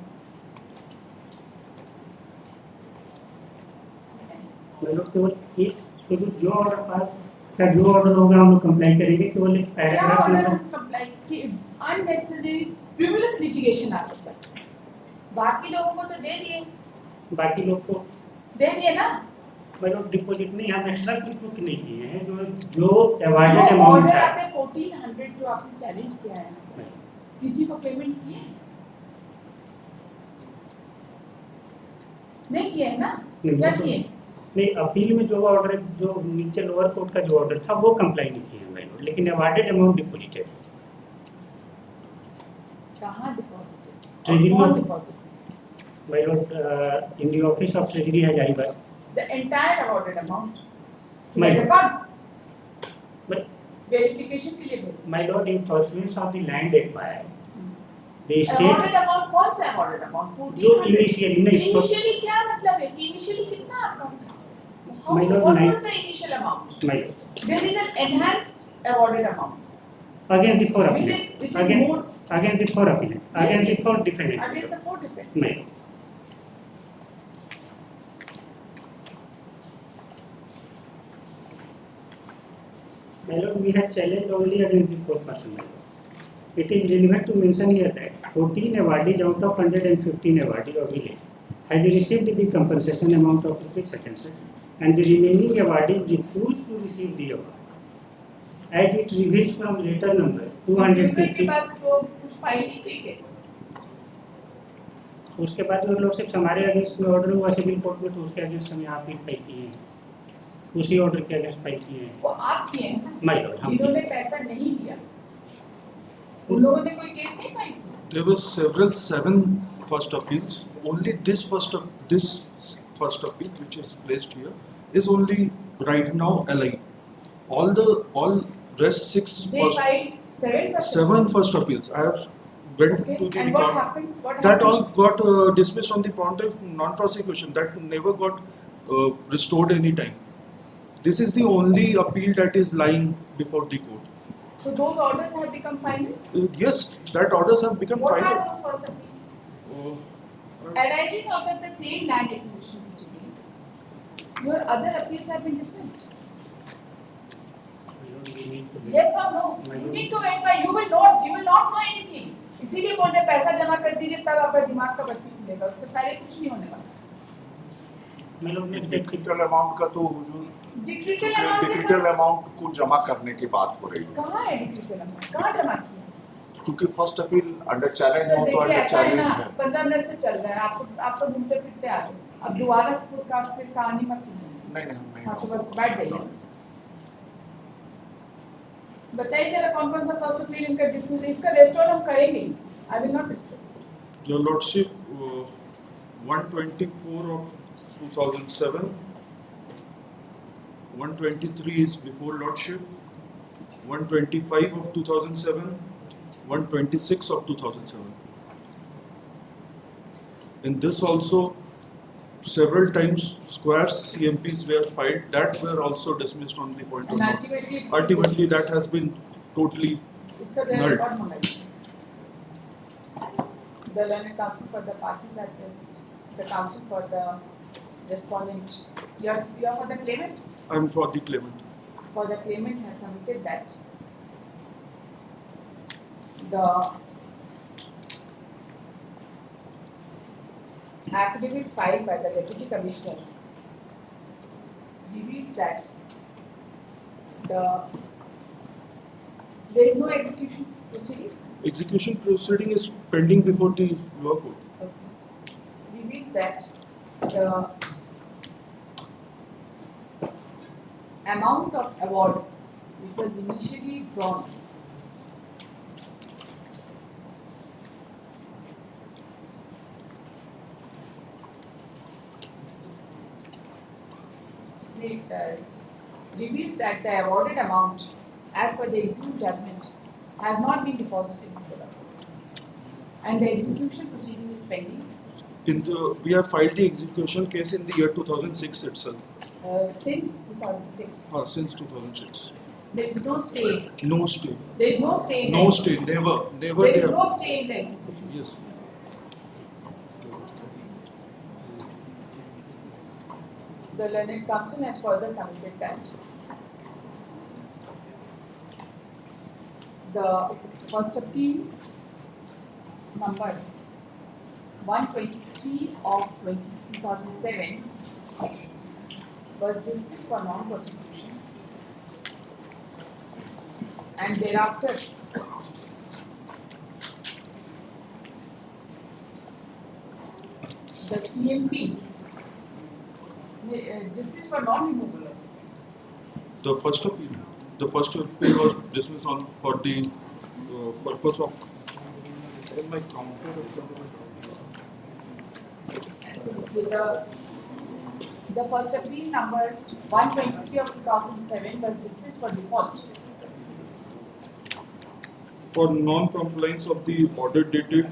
मैं लोग केवल एक तो जो ऑर्डर पास का जो ऑर्डर होगा हम लोग कंप्लाई करेंगे, केवल एक क्या पैराग्राफ ऑर्डर में हम कंप्लाई की अननेसेसरी फ्रिवोलस लिटिगेशन आ सकता है. बाकी लोगों को तो दे दिए. बाकी लोग को दे दिए ना. मैं लोग डिपॉजिट नहीं, हम एक्स्ट्रा कुछ बुक नहीं किए हैं. जो अवॉर्डेड जो अमाउंट ऑर्डर था, आते 1400 जो आपने चैलेंज किया है, किसी को पेमेंट किए नहीं किए है ना. नहीं, क्या वो तो- किए. नहीं, अपील में जो ऑर्डर, जो नीचे लोअर कोर्ट का जो ऑर्डर था वो कंप्लाई नहीं किया मैं लोग, लेकिन अवॉर्डेड अमाउंट डिपॉजिटेड. कहाँ डिपॉजिट Treasury कौन में- deposit. My lord, in the office of Treasury Hazaribagh. The entire awarded amount. My record But verification के लिए भेजते. my lord, in pursuance of the land acquired, the state Awarded amount कौन सा awarded amount? जो 1400. initially नहीं, Initially क्या मतलब है कि initially कितना आपका था? How, My lord, what nine- was the initial amount? my lord, There is an enhanced awarded amount. again the four Which appeal, is again more. again the four appeal, again the yes. four defendant. Against the four defendants. My lord. My lord, we have challenged only against the fourth person, my lord. It is relevant to mention here that 14 awardees out of 115 awardees of village has received the compensation amount of rupees such and such, and the remaining awardees refused to receive the award. As it reveals from letter number Refusal के 250, बाद वो कुछ file नहीं की case. उसके बाद वो लोग सिर्फ हमारे अगेंस्ट में ऑर्डर हुआ सिविल कोर्ट में, तो उसके अगेंस्ट हमें आप भी फाइल किए हैं, उसी ऑर्डर के अगेंस्ट फाइल किए हैं. वो आप किए हैं ना. My lord, हम जिन्होंने पैसा नहीं दिया उन लोगों ने कोई केस नहीं फाइल किया. There were seven first appeals. Only this first appeal, which is placed here, is only right now alive. All rest six They filed seven first appeals. I have went Okay. to the And what record. happened? What That all happened? got dismissed on the ground of non-prosecution. That never got restored any time. This is the only appeal that is lying before the court. So those orders have become final. Yes, that orders have become What are final. those first appeals? Uh, Arising out of the same land acquisition proceeding, your other appeals have been dismissed. My lord, we need to be- Yes or no? You need to verify. You will not know anything. इसीलिए बोल रहे पैसा जमा कर दीजिए तब आपका दिमाग का बत्ती खुलेगा. उसके पहले कुछ नहीं होने वाला. मैं लोग ने डिक्रिटल अमाउंट का तो हुजूर डिक्रिटल अमाउंट डिक्रिटल अमाउंट को जमा करने की बात हो रही है, कहाँ है डिक्रिटल अमाउंट? कहाँ जमा किया? क्योंकि first appeal under challenge sir हो तो देखिए अंडर ऐसा है चैलेंज ना, है। 15 मिनट से चल रहा है. आप तो घूमते फिरते आ रहे हो. अब दोबारा फिर कहानी मत सुनिए. नहीं नहीं हम नहीं हाँ तो बस बैठ जाइए. बताइए जरा कौन कौन सा फर्स्ट अपील इनका डिसमिस. इसका रेस्टोर हम करेंगे. I will not restore. Your Lordship, 124 of 2007, 123 is before Lordship, 125 of 2007, 126 of 2007. In this also, several times squares CMPs were filed that were also dismissed on the point of And law. ultimately, it's Ultimately, that has been totally इसका their null. record मंगाई. The learned counsel for the parties at present, the counsel for the respondent. You're for the claimant. I'm for the claimant. For the claimant has submitted that the affidavit filed by the Deputy Commissioner reveals that there is no execution proceeding. Execution proceeding is pending before the law court. Reveals that the amount of award which was initially drawn reveals that the awarded amount as per the improved judgment has not been deposited into the court and the execution proceeding is pending. We have filed the execution case in the year 2006 itself. Since 2006. Since 2006. There is no stay. No stay. There is no stay. No stay. Never. There is no stay in the execution. Yes. The learned counsel has further submitted that the first appeal number 123 of 2007 was dismissed for non-prosecution and thereafter the CMP dismissed for non-removal of offence. The first appeal was dismissed for the purpose of my counter. The first appeal number 123 of 2007 was dismissed for default. For non-compliance of the order dated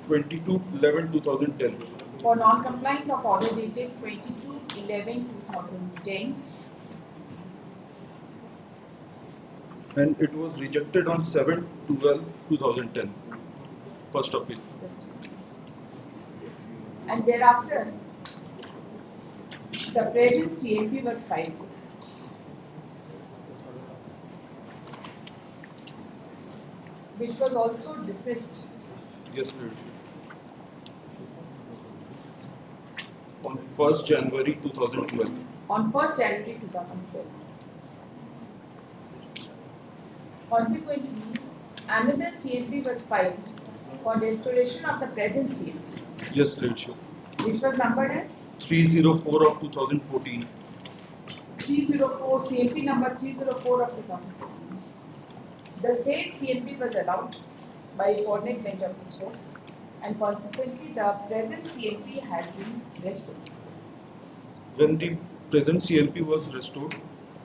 22/11/2010. For non-compliance of order dated 22/11/2010. And it was rejected on 7/12/2010. First appeal. Yes. And thereafter, the present CMP was filed. Which was also dismissed. Yes, Lord. On 1st January 2012. On 1st January 2012. Consequently, another CMP was filed for restoration of the present CMP. Yes, Lord. Which was numbered as 304 of 2014. 304, CMP number 304 of 2014. The said CMP was allowed by coordinate bench of this court and consequently the present CMP has been restored. When the present CMP was restored,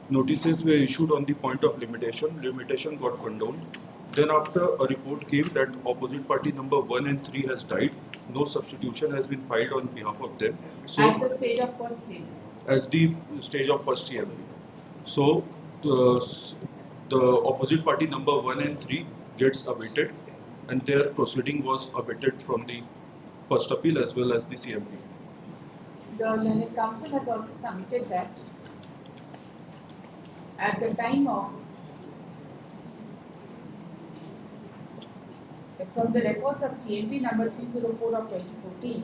notices were issued on the point of limitation. Limitation got condoned. Then after a report came that opposite party number 1 and 3 has died, no substitution has been filed on behalf of them. So at the stage of first CMP. As the stage of first CMP. So the opposite party number 1 and 3 gets abated and their proceeding was abated from the first appeal as well as the CMP. The learned counsel has also submitted that at the time of from the records of CMP number 304 of 2014,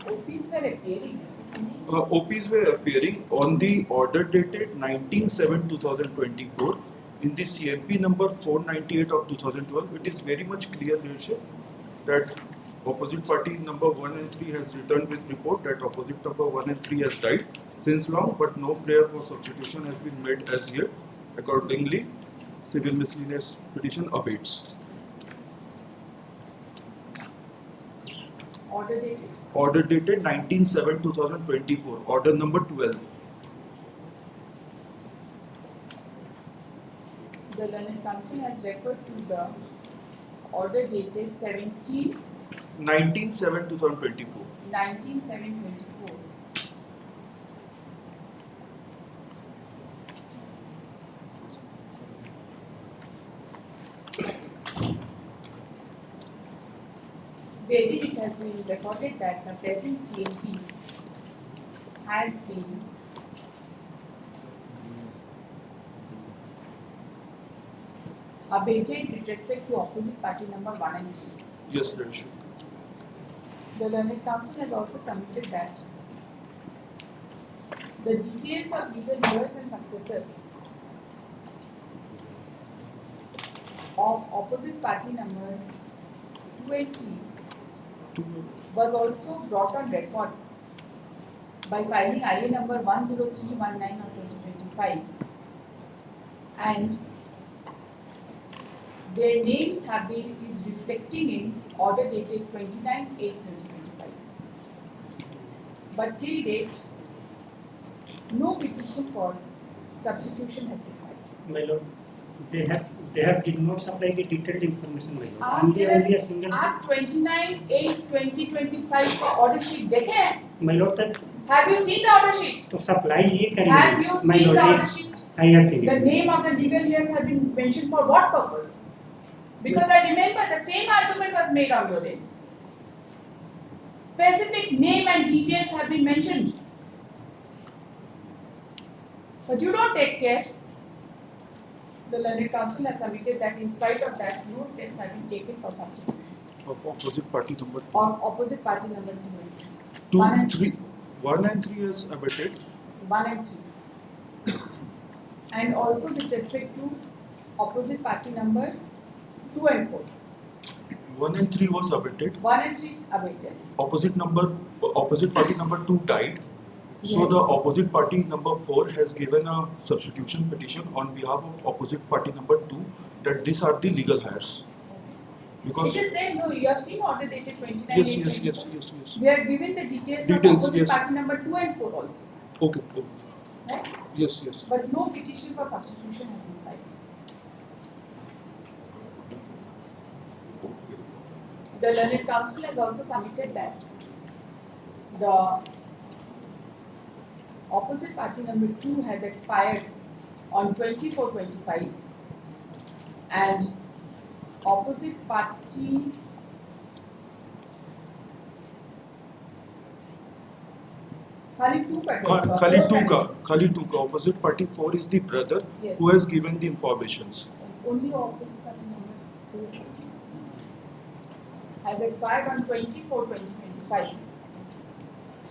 OPs were appearing. OPs were appearing on the order dated 19/7/2024 in the CMP number 498 of 2012. It is very much clear, Leadership, that opposite party number 1 and 3 has returned with report that opposite number 1 and 3 has died since long, but no prayer for substitution has been made as yet. Accordingly, civil miscellaneous petition abates. Order dated Order dated 19/7/2024. Order number 12. The learned counsel has referred to the order dated 19/7/2024. 19/7/24. Wherein it has been recorded that the present CMP has been abated with respect to opposite party number 1 and 3. Yes, Your Worship. The learned counsel has also submitted that the details of legal heirs and successors of opposite party number 2 and 3 was also brought on record by filing IA number 10319 of 2025, and their names have been is reflecting in order dated 29/8/2025. But till date, no petition for substitution has been filed. My lord, they have did not supply the detailed information, my lord. आपके Only a single. आप 29/8/2025 का order sheet देखे हैं? My lord, that Have you seen the order sheet? to supply ये करेंगे. Have you My seen lord, the order sheet? I have seen The it. name of the legal heirs have been mentioned for what purpose? Because I remember the same argument was made on your end. Specific name and details have been mentioned. But you don't take care. The learned counsel has submitted that in spite of that, no steps have been taken for substitution Of opposite party number of opposite party number 2 and 3. 2, One and 3. 1 and 3 is abated. 1 and 3. And also with respect to opposite party number 2 and 4. 1 and 3 was abated. 1 and 3 is abated. Opposite party number 2 died. So Yes. the opposite party number 4 has given a substitution petition on behalf of opposite party number 2 that these are the legal heirs. Because It is there, no, you have seen order dated 29 yes. We have given the details of Details, opposite yes. party number 2 and 4 also. Okay. Right? Yes. But no petition for substitution has been filed. The learned counsel has also submitted that the opposite party number 2 has expired on 24/25 and opposite party Khali 2 ka Khali 2 ka opposite party 4 is the brother Yes. who has given the informations. Only opposite party number 2 has expired on 24/2025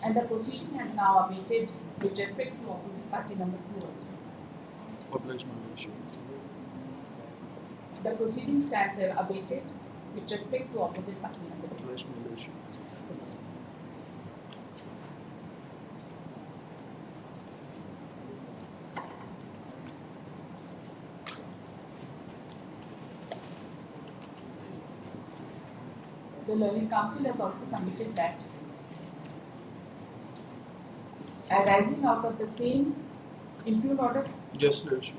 and the position has now abated with respect to opposite party number 2 also. Obliged, my lordship. The proceeding stands abated with respect to opposite party number 2. Obliged, my lordship. The learned counsel has also submitted that arising out of the same impugned order, Yes, lordship.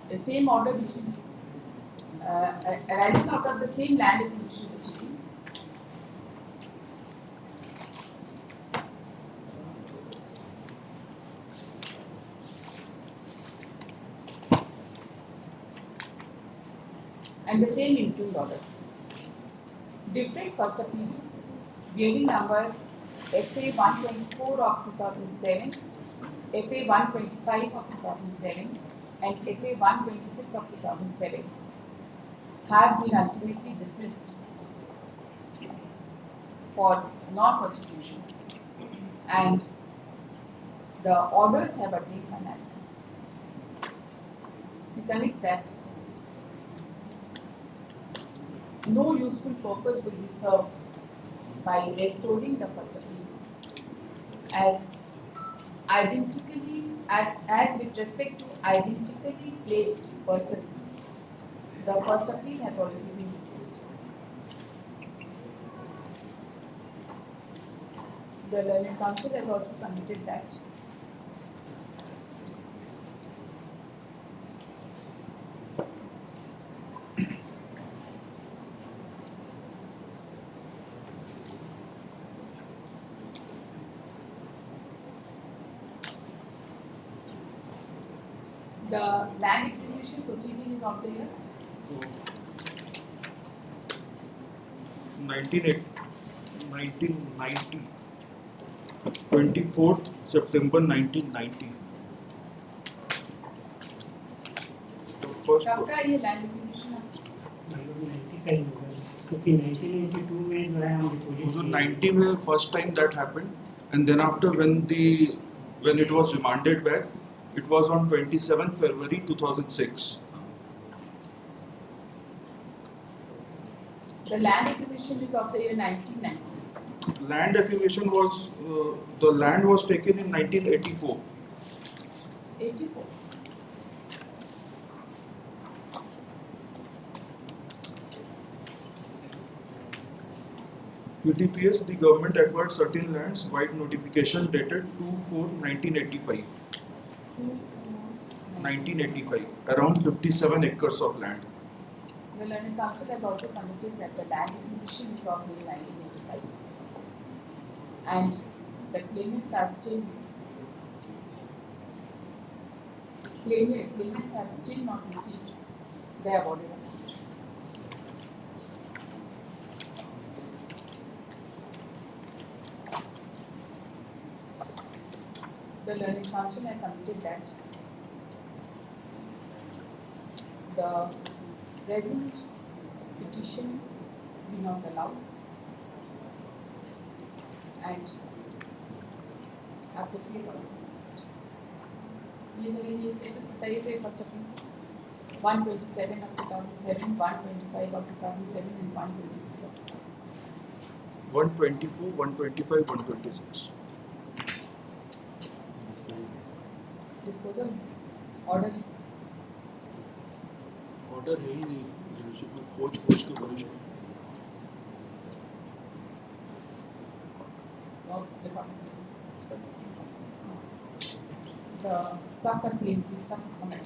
the same order which is arising out of the same land acquisition proceeding, and the same impugned order. Different first appeals bearing number FA 124 of 2007, FA 125 of 2007 and FA 126 of 2007 have been ultimately dismissed for non-prosecution and the orders have attained finality. He submits that no useful purpose will be served by restoring the first appeal as identically as with respect to identically placed persons. The first appeal has already been dismissed. The Learned Council has also submitted that. The land acquisition proceeding is of the year 1990, 24th September 1990. The first कब का ये land acquisition है? 90 का ही होगा क्योंकि 1992 में जो है हम डिपॉजिट 90 में first time that happened, and then after when it was remanded back, it was on 27th February 2006. The land acquisition is of the year 1990. Land acquisition was the land was taken in 1984. 84. UTPS, the government acquired certain lands, white notification dated 2/4/1985. 1985, around 57 acres of land. The Learned Council has also submitted that the land acquisition is of the year 1985. And the claimants are still not received their awarded amount. The Learned Council has submitted that the present petition be not allowed and appropriate organized. ये sir ये status बताइए थे first अपनी 127 of 2007, 125 of 2007 and 126 of 2007. 124, 125, 126. Disposal order Order है ही नहीं, dealership में खोज के परेशान. the sub-facility, sub-comment.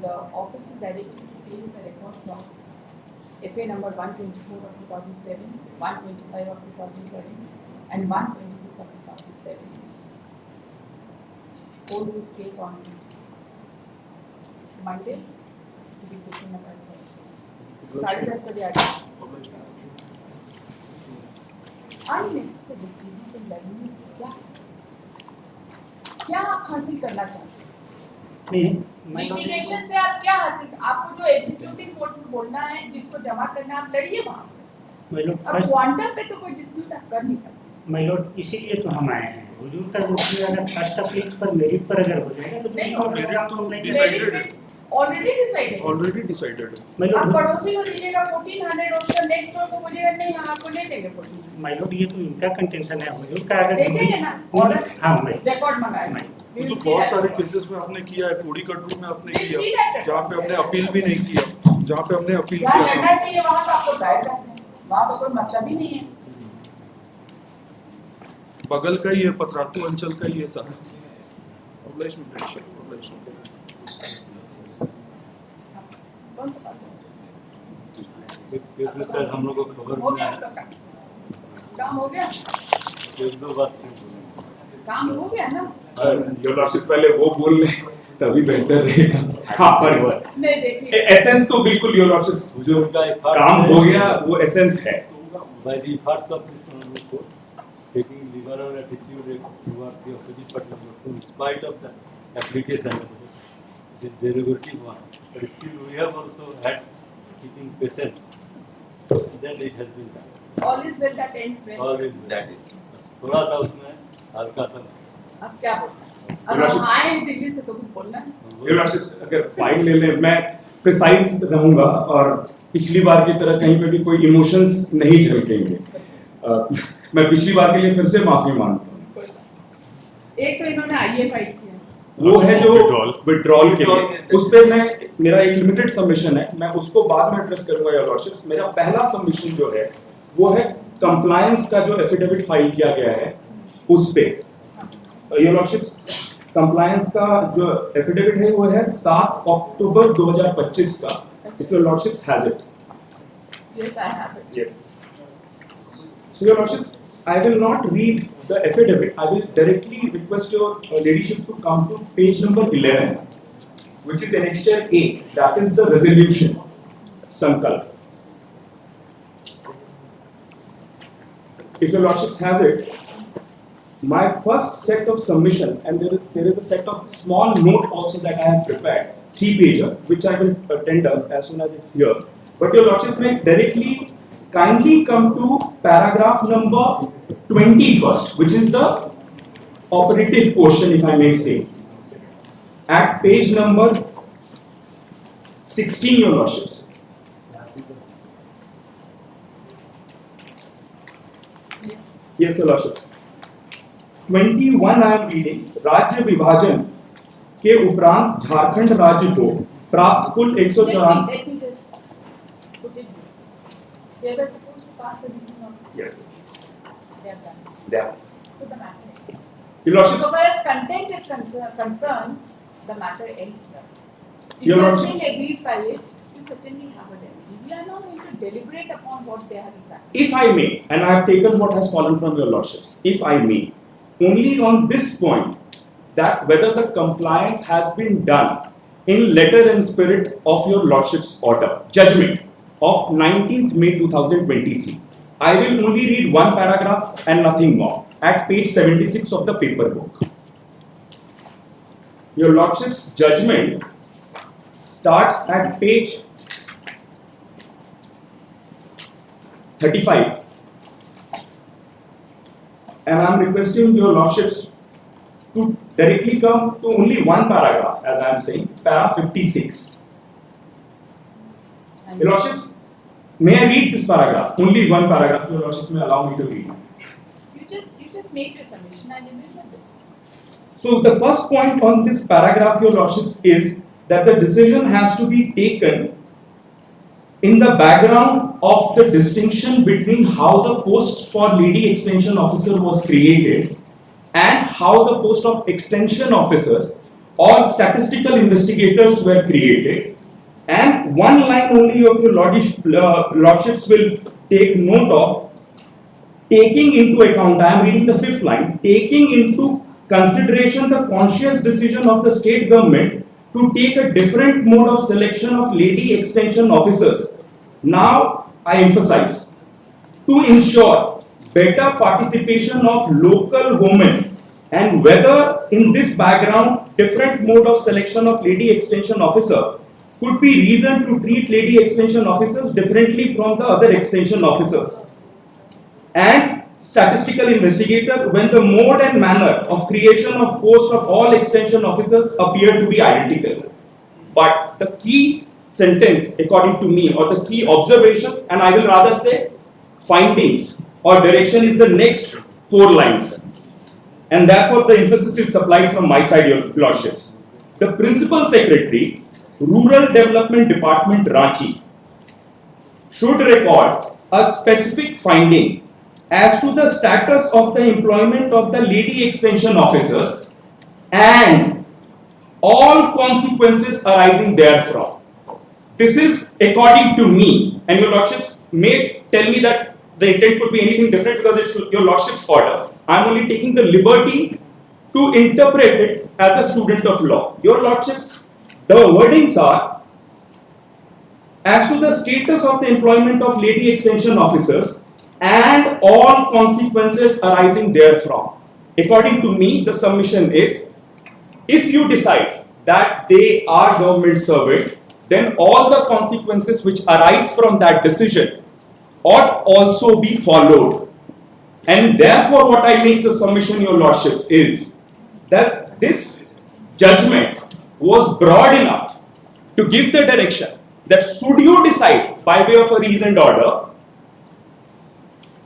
The office is directed to place the records of FA number 124 of 2007, 125 of 2007 and 126 of 2007. Pose this case on Monday to be taken up as first case. 10:30 बजे आ जाए. Unnecessarily तो लड़ने से क्या आप हासिल करना चाहते हैं? लिटिगेशन से आप क्या हासिल, आपको जो एग्जीक्यूटिव कोर्ट में बोलना है, जिसको जमा करना आप लड़िए वहाँ. अब क्वांटम पे तो कोई डिस्प्यूट आप कर नहीं पाएंगे. माय लॉर्ड इसीलिए तो हम आए हैं हुजूर का रुकने वाला फर्स्ट अपील पर मेरिट पर अगर हो जाएगा तो नहीं मेरिट तो decided है. Already decided. Already decided है. आप पड़ोसी को दीजिएगा 1400, उसका नेक्स्ट डोर को बोलिएगा नहीं हम आपको नहीं देंगे 1400. माय लॉर्ड ये तो इनका कंटेंशन है हुजूर का अगर देखेंगे ना ऑर्डर. हाँ मैं रिकॉर्ड मंगाए. वो तो बहुत सारे केसेस में आपने किया है, कोड़ी कटरू में आपने We'll see किया, that. जहाँ पे हमने अपील भी नहीं किया, जहाँ पे हमने अपील जहाँ किया लड़ना था. चाहिए वहाँ तो आपको दायर रखना है, वहाँ तो कोई मतलब ही नहीं है. बगल का ही है, पतरातू अंचल का ही है सारा. कौन सा पास है? केस में सर हम लोग को खबर हो मिला गया है आप लोग का काम हो गया. एक दो बार से काम हो गया ना. योर लॉर्डशिप पहले वो बोल लें तभी बेहतर रहेगा. हाँ पर नहीं देखिए एसेंस तो बिल्कुल योर लॉर्डशिप जो काम हो गया वो एसेंस है. by the efforts of this honorable court, taking liberal attitude towards the opposite party, in spite of the application, which is derogative one, but still we have also had keeping patience. Then it has been done. all is well that ends well. All is that is. थोड़ा सा उसमें हल्का सा अब क्या बोलना? अब हम आए हैं दिल्ली से तो कुछ बोलना है. योर लॉर्डशिप अगर फाइल ले लें मैं प्रिसाइज रहूंगा और पिछली बार की तरह कहीं पे भी कोई इमोशंस नहीं झलकेंगे. मैं पिछली बार के लिए फिर से माफी मांगता हूँ. एक तो इन्होंने आईए फाइल किया, वो है जो Withdrawal. विड्रॉल के लिए, उस पे मैं मेरा एक लिमिटेड सबमिशन है, मैं उसको बाद में एड्रेस करूंगा योर लॉर्डशिप। मेरा पहला सबमिशन जो है वो है कंप्लायंस का जो एफिडेविट फाइल किया गया है उस पे। योर लॉर्डशिप कंप्लायंस का जो एफिडेविट है वो है 7 अक्टूबर 2025 का, if your lordship has it. yes I have it. Yes. So your lordships, I will not read the affidavit. I will directly request your ladyship to come to page number 11, which is annexure A. That is the resolution, Sankalp. If your lordships has it, my first set of submission, and there is a set of small note also that I have prepared, 3-pager, which I will tender as soon as it's here. But your lordships may directly kindly come to paragraph number 20 first, which is the operative portion, if I may say. At page number 16, your lordships. Yes. Yes, your lordships. 21 I am reading. राज्य विभाजन के उपरांत झारखंड राज्य को प्राप्त कुल 104। Let me just put it this way. They were supposed to pass a reason of Yes, they have done. there. So the matter ends. Your lordship, So far as content is concerned, the matter ends here. If Your you are lordship. still aggrieved by it, you certainly have a remedy. We are not going to deliberate upon what they have exactly. if I may, and I have taken what has fallen from your lordships, if I may, only on this point, that whether the compliance has been done in letter and spirit of your lordship's order, judgment of 19th May 2023. I will only read one paragraph and nothing more at page 76 of the paper book. Your lordship's judgment starts at page 35. And I am requesting your lordships to directly come to only one paragraph, as I am saying, para 56. Your lordships, may I read this paragraph? Only one paragraph, your lordships may allow me to read. You just make your submission and remember this. So the first point on this paragraph, your lordships, is that the decision has to be taken in the background of the distinction between how the post for lady extension officer was created and how the post of extension officers or statistical investigators were created. And one line only of your lordships will take note of, taking into account, I am reading the 5th line, taking into consideration the conscious decision of the state government to take a different mode of selection of lady extension officers. Now, I emphasize, to ensure better participation of local women, and whether in this background different mode of selection of lady extension officer could be reason to treat lady extension officers differently from the other extension officers. And statistical investigator, when the mode and manner of creation of post of all extension officers appear to be identical. But the key sentence, according to me, or the key observations, and I will rather say findings or direction, is the next 4 lines. And therefore the emphasis is supplied from my side, your lordships. The Principal Secretary, Rural Development Department, Ranchi, should record a specific finding as to the status of the employment of the lady extension officers and all consequences arising therefrom. This is according to me, and your lordships may tell me that the intent could be anything different because it's your lordship's order. I am only taking the liberty to interpret it as a student of law. Your lordships, the wordings are, as to the status of the employment of lady extension officers and all consequences arising therefrom. According to me, the submission is, if you decide that they are government servant, then all the consequences which arise from that decision ought also be followed. And therefore, what I make the submission, your lordships, is that this judgment was broad enough to give the direction that should you decide by way of a reasoned order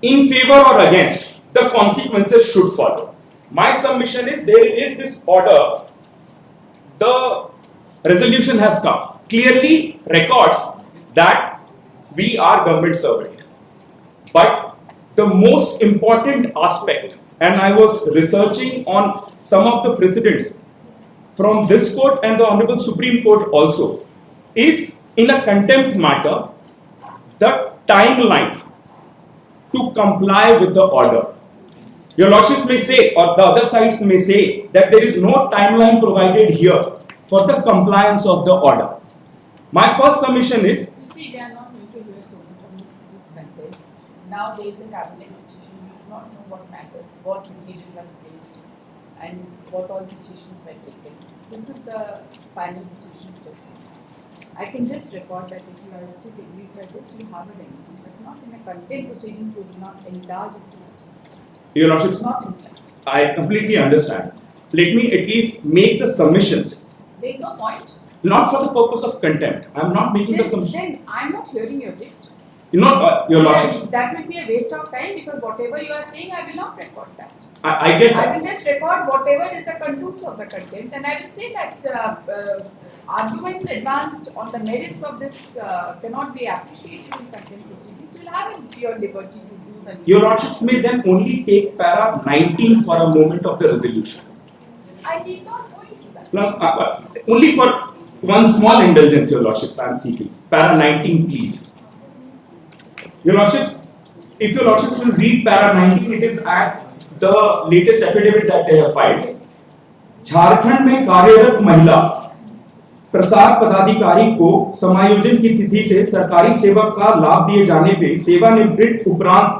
in favor or against, the consequences should follow. My submission is there is this order, the resolution has come, clearly records that we are government servant. But the most important aspect, and I was researching on some of the precedents from this court and the Honorable Supreme Court also, is in a contempt matter, the timeline to comply with the order. Your Lordships may say, or the other sides may say, that there is no timeline provided here for the compliance of the order. My first submission is, You see, we are not going to hear so much on this content. Now there is a cabinet decision, we do not know what matters, what material was placed, and what all decisions were taken. This is the final decision which is made. I can just record that if you are still agreed by this, you have it anything, but not in a contempt proceedings, we will not indulge in proceedings. Your Lordships, Not inclined. I completely understand. Let me at least make the submissions, There is no point. not for the purpose of contempt. I am not making the submission. Then I am not hearing your writ. You know, Your Lordships, That will be a waste of time because whatever you are saying, I will not record that. I get I that. will just record whatever is the contents of the content, and I will say that arguments advanced on the merits of this cannot be appreciated in contempt proceedings. You will have your liberty to do the. Your Lordships may then only take para 19 for a moment of the resolution. I did not go into that. Now, only for one small indulgence, Your Lordships, I am seeking. Para 19, please. Your Lordships, if Your Lordships will read para 19, it is at the latest affidavit that they have filed. Yes. Jharkhand में कार्यरत महिला प्रसार पदाधिकारी को समायोजन की तिथि से सरकारी सेवक का लाभ दिए जाने पे सेवानिवृत्त उपरांत,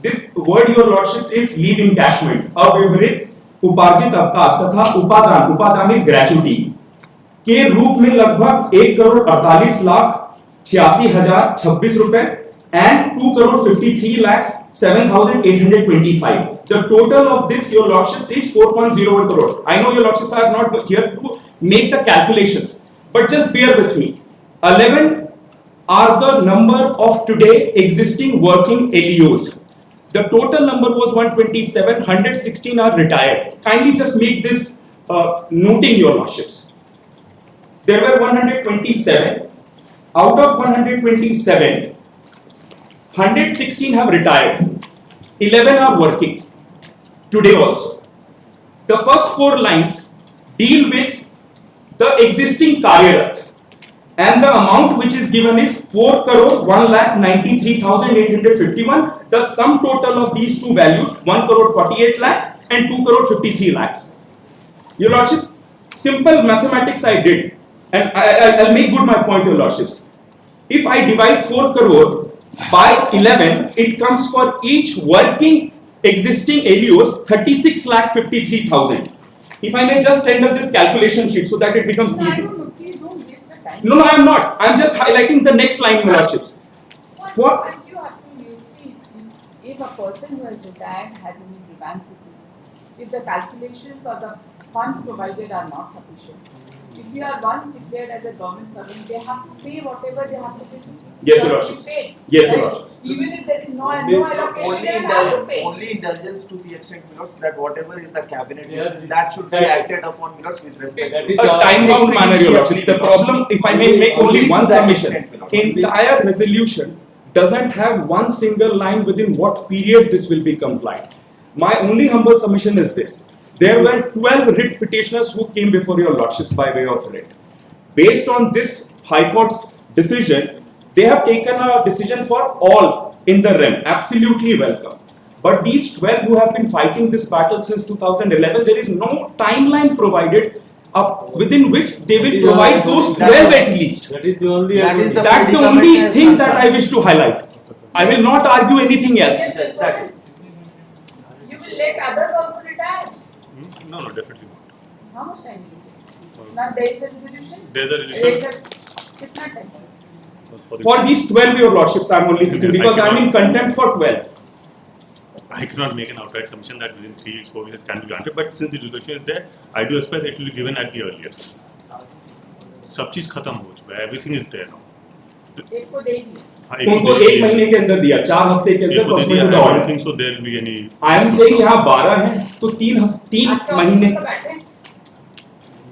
this word your lordships is leave encashment, अविवृत उपार्जित अवकाश तथा उपादान, उपादान इज ग्रेच्युटी के रूप में लगभग 1,48,86,026 रुपए and 2,53,07,825. The total of this, Your Lordships, is 4.01 crore. I know Your Lordships are not here to make the calculations, but just bear with me. 11 are the number of today existing working LEOs. The total number was 127, 116 are retired. Kindly just make this noting, Your Lordships. There were 127. Out of 127, 116 have retired, 11 are working today also. The first 4 lines deal with the existing Karyarat, and the amount which is given is 4,1,93,851. The sum total of these two values, 1,48 lakh and 2,53 lakhs. Your Lordships, simple mathematics I did, and I'll make good my point, Your Lordships. If I divide 4 crore by 11, it comes for each working existing LEOs 36,53,000. If I may just enter this calculation sheet so that it becomes No, I easy. don't know. Please don't waste the time. No, I am not. I am just highlighting the next line, Your Lordships. What? What? And you have to, you see, if a person who has retired has any grievance with this, if the calculations or the funds provided are not sufficient, if you are once declared as a government servant, they have to pay whatever they have to pay. Yes, They Your have to be Lordship. paid, Yes, Your right? Lordship. Even if there is no allocation, they will have to pay. Only indulgence to the extent, Milords, that whatever is the cabinet, Yeah, that should be that- acted upon, Milords, with respect. That to is A the- time-bound manner, Your Lordship. The problem, if I may make only Only one to that submission, extent, Milord. entire resolution doesn't have one single line within what period this will be complied. My only humble submission is this. There were 12 writ petitioners who came before Your Lordships by way of writ. Based on this High Court's decision, they have taken a decision for all in the realm. Absolutely welcome. But these 12 who have been fighting this battle since 2011, there is no timeline provided within which they will provide those 12 at least. That is the only. That is the That's the predicament only as thing that I concerned. wish to highlight. I will not argue anything else. Yes, yes, that what? You will let others also retire. No, definitely not. How much time is it? Now there is a resolution? There's a There is resolution. a, kitna time? For these 12, Your Lordships, I am only seeking because I am in contempt for 12. I cannot make an outright submission that within 3 weeks, 4 weeks it can be granted. But since the resolution is there, I do expect it will be given at the earliest. सब चीज खत्म हो चुका है. Everything is there now. एक को दे दिया. हाँ, उनको एक महीने के अंदर दिया, 4 हफ्ते के अंदर I don't think so there will be any. I am saying यहाँ 12 हैं तो 3 आपके महीने ऑफिसर तो बैठे हैं.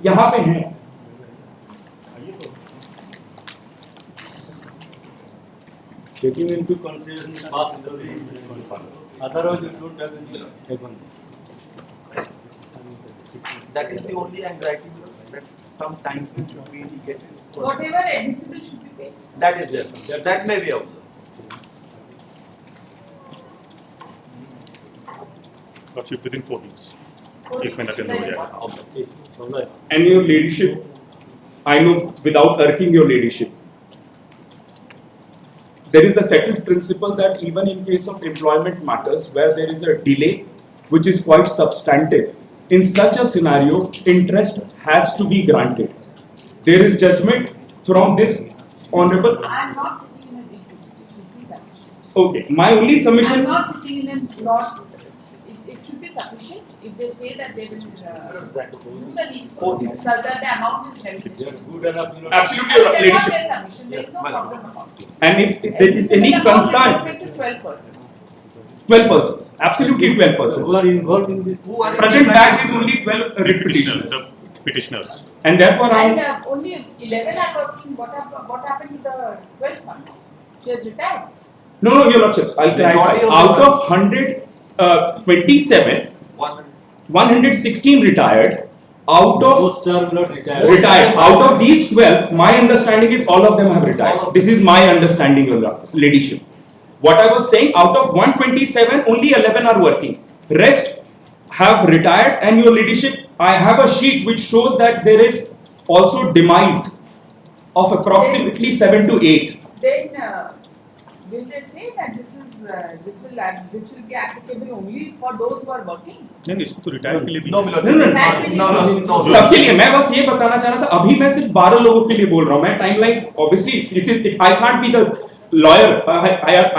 यहाँ पे हैं. Taking into consideration the past history, otherwise you don't have any advantage. That is the only anxiety that some time should be indicated. Whatever admissible should be paid. That is there. That may be observed. Lordship within 4 weeks. 4 एक महीना के अंदर हो weeks. जाएगा. And your leadership, I know without irking your leadership, there is a settled principle that even in case of employment matters where there is a delay which is quite substantive, in such a scenario, interest has to be granted. There is judgment from this honorable. I am not sitting in a big decision. Please understand. Okay, my only I am submission. not sitting in a not. It should be sufficient if they say that they will do the needful such that the amount is limited. Good enough. Absolutely, your And leadership. their submission, there is no problem about it. And if there is any concern, With respect to 12 persons. 12 persons, absolutely 12 Who persons. are involved in this? Who are Present batch is only 12 Petitioners, petitioners. the petitioners. And therefore, And I only 11 are working. What happened to the 12th one? She has retired. no, Your Lordship, I'll clarify. Majority of Out the- of 127, 116 retired. Out of Most are not retired. retired. Out of these 12, my understanding is all of them have retired. This is my understanding, Your Ladyship. What I was saying, out of 127, only 11 are working. Rest have retired, and Your Ladyship, I have a sheet which shows that there is also demise of approximately 7 to 8. Then will they say that this will be applicable only for those who are working? नहीं नहीं, इसको तो retire के लिए भी. No, no. सबके लिए मैं बस ये बताना चाह रहा था. अभी मैं सिर्फ 12 लोगों के लिए बोल रहा हूँ. मैं timelines obviously I can't be the lawyer.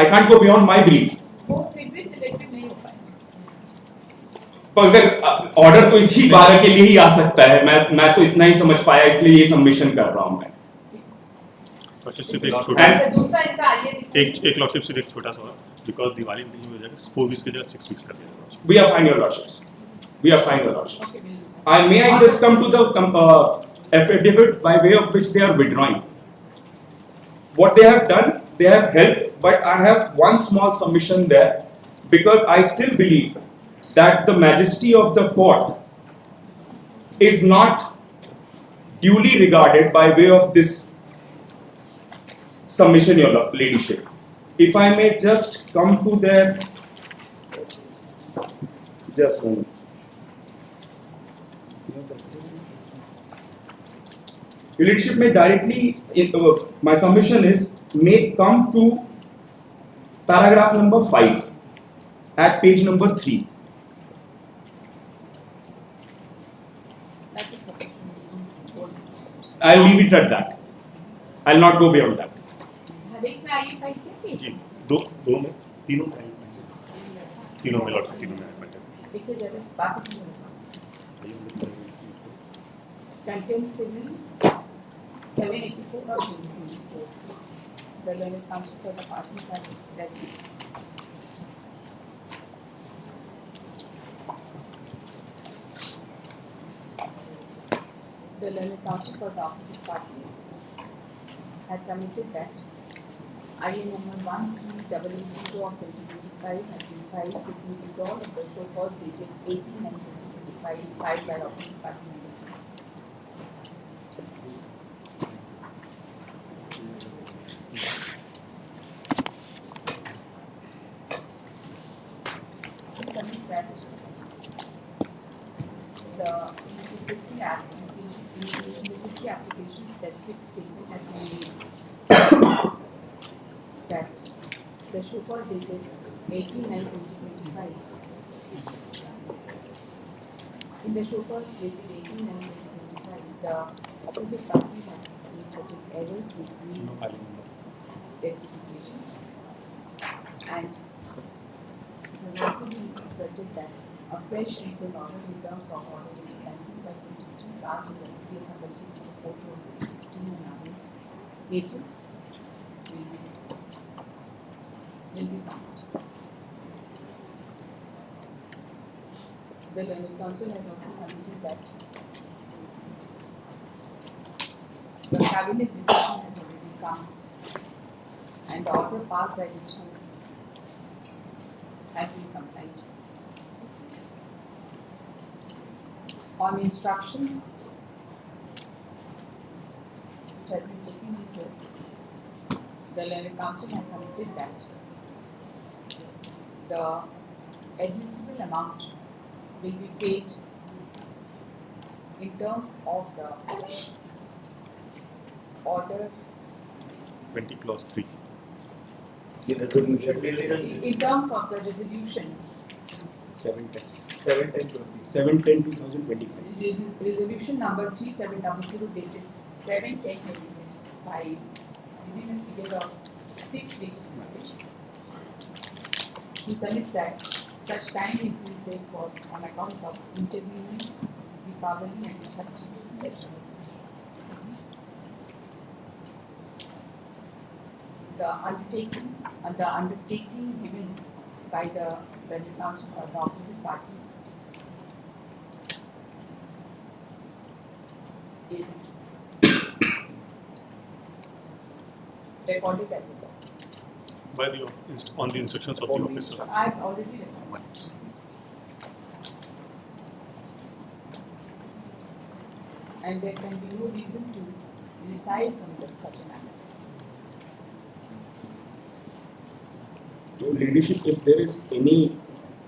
I can't go beyond my brief. वो फिर भी सिलेक्टेड नहीं हो पाए. तो अगर ऑर्डर तो इसी 12 के लिए ही आ सकता है. मैं तो इतना ही समझ पाया, इसलिए ये सबमिशन कर रहा हूँ मैं. लॉर्डशिप सिर्फ एक छोटा अच्छा, दूसरा इनका आइए एक लॉर्डशिप सिर्फ एक छोटा सा बिकॉज दिवाली नहीं हो जाएगा 4 वीक्स की जगह 6 वीक्स कर दिया. We are fine, Your Lordships. We are fine, Your Lordships. Okay, May I just come to the affidavit by way of which they are withdrawing? What they have done, they have helped, but I have one small submission there because I still believe that the majesty of the court is not duly regarded by way of this submission, Your Ladyship. If I may just come to their, just one. Your Ladyship may directly, my submission is, may come to paragraph number 5 at page number 3. that is sufficient. I'll leave it at that. I'll not go beyond that. हर एक में आइए file किया जी दो में तीनों में lordship तीनों में देखिए जरा बाकी कंटेंट सिविल 784 और 724 the learned counsel for the parties are present. The learned counsel for the opposite party has submitted that IA number 1300 of 2025 has been filed seeking withdrawal of the show cause dated 18/9/2025 filed by opposite party member. It submits that the eligibility application specific statement has been made that the show cause dated 18/9/2025 in the show cause dated 18/9/2025 the opposite party has made certain errors which need rectification and it has also been asserted that a fresh reason order in terms of order dated 19/22 passed in the case number 6 of the court of 15 and other cases will be passed. The learned council has also submitted that the cabinet decision has already come and the order passed by the school has been complied. On instructions which has been taken into it, the learned council has submitted that the admissible amount will be paid in terms of the order 20 clause 3. in terms of the resolution 7/10/2025. resolution number 3700 dated 7/10/2025 within a period of 6 weeks to publish. He submits that such time is being paid for on account of intervening Deepavali and respective festivals. The undertaking given by the council for the opposite party is recorded as a law. By the on the instructions of the officer. I've already recorded. And there can be no reason to reside from such a matter. Your leadership, if there is any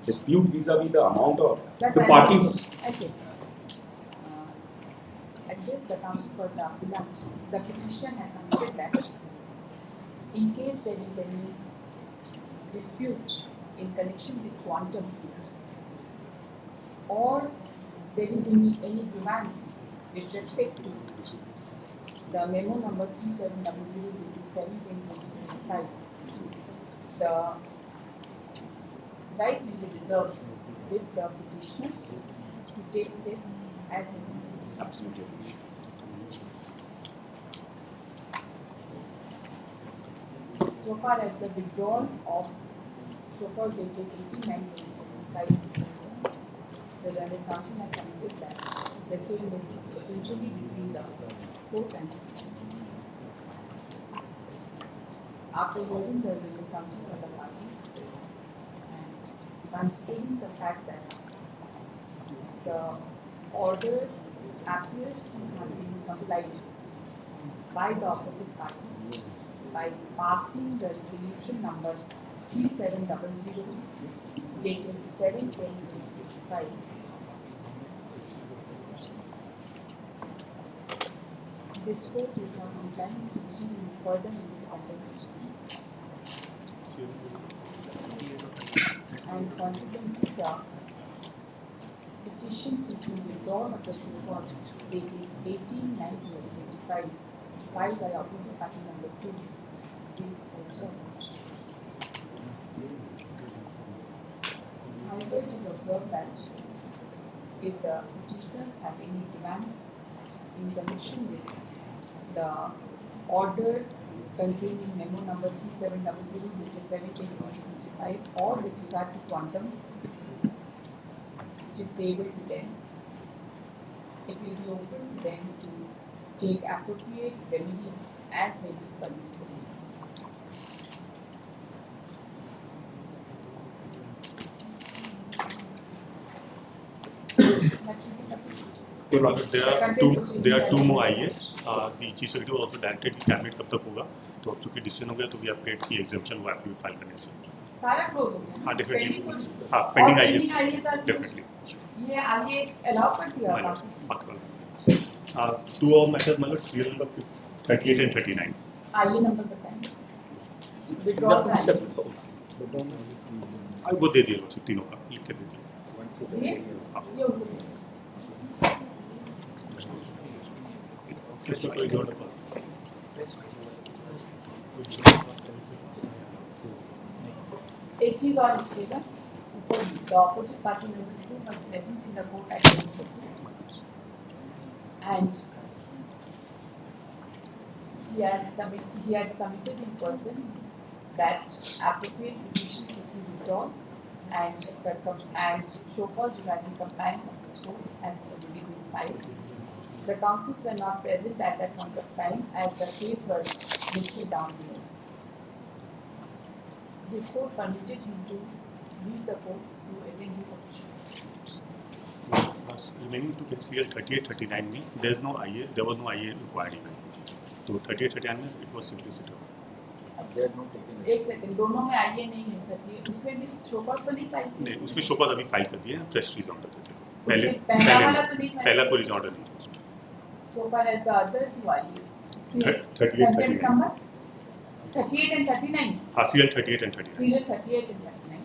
dispute vis-a-vis the amount of That's the parties. I take. At this, the council for the appellant, the petitioner has submitted that in case there is any dispute in connection with quantum or there is any grievance with respect to the memo number 3700 dated 7/10/2025, the right will be reserved with the petitioners to take steps as may be instructed. So far as the withdrawal of so-called dated 18/9/2025 is concerned, the learned council has submitted that the same is essentially between the court and the after hearing the legal counsel for the parties and considering the fact that the order appears to have been complied by the opposite party by passing the resolution number 3700 dated 7/10/2025. This court is not inclined to proceed any further in this context. And consequently, the petition seeking withdrawal of the show cause dated 18/9/2025 filed by opposite party number 2 is also approved. However, it is observed that if the petitioners have any demands in connection with the order containing memo number 3700 dated 7/10/2025 or with regard to quantum which is payable to them, it will be open to them to take appropriate remedies as may be permissible. That will be sufficient. There are two more IAs. The chief secretary was also directed कि cabinet कब तक होगा, तो अब चूंकि decision हो गया तो वी अपडेट की एग्जाम्पशन वो एफिडेविट फाइल करने से सारा क्लोज हो गया। हाँ डेफिनेटली Pending हाँ पेंडिंग और IAs pending IAs are closed। Definitely ये आगे अलाउ कर दिया टू और मैटर्स मतलब सीरियल नंबर 38 and 39 आइए नंबर बताएं। विड्रॉल का वो दे दिया लोग तीनों का लिख के दे दिया ये उनको दे। एक चीज और लिखिएगा, the opposite party number 2 was present in the court at 10:30 and he had submitted in person that appropriate petitions should be withdrawn and show cause regarding compliance of the scope has already been filed. The councils were not present at that point of time as the case was listed down below. This court permitted him to leave the court to attend his official. Remaining to get CL 3839 में there was no IA required even. तो 3839 में it was simply sit out. एक second, दोनों में आईए नहीं है 38, उसमें भी शोकॉज तो नहीं फाइल की? नहीं, उसमें शोकॉज अभी फाइल कर दिए हैं, फ्रेश रीज ऑर्डर थे। पहला वाला तो नहीं फाइल? पहला कोई रीज ऑर्डर नहीं था उसमें। So far as the other two are you? 38, Contempt number 38 and 39. CL 38 and 39. Serial 38 and 39.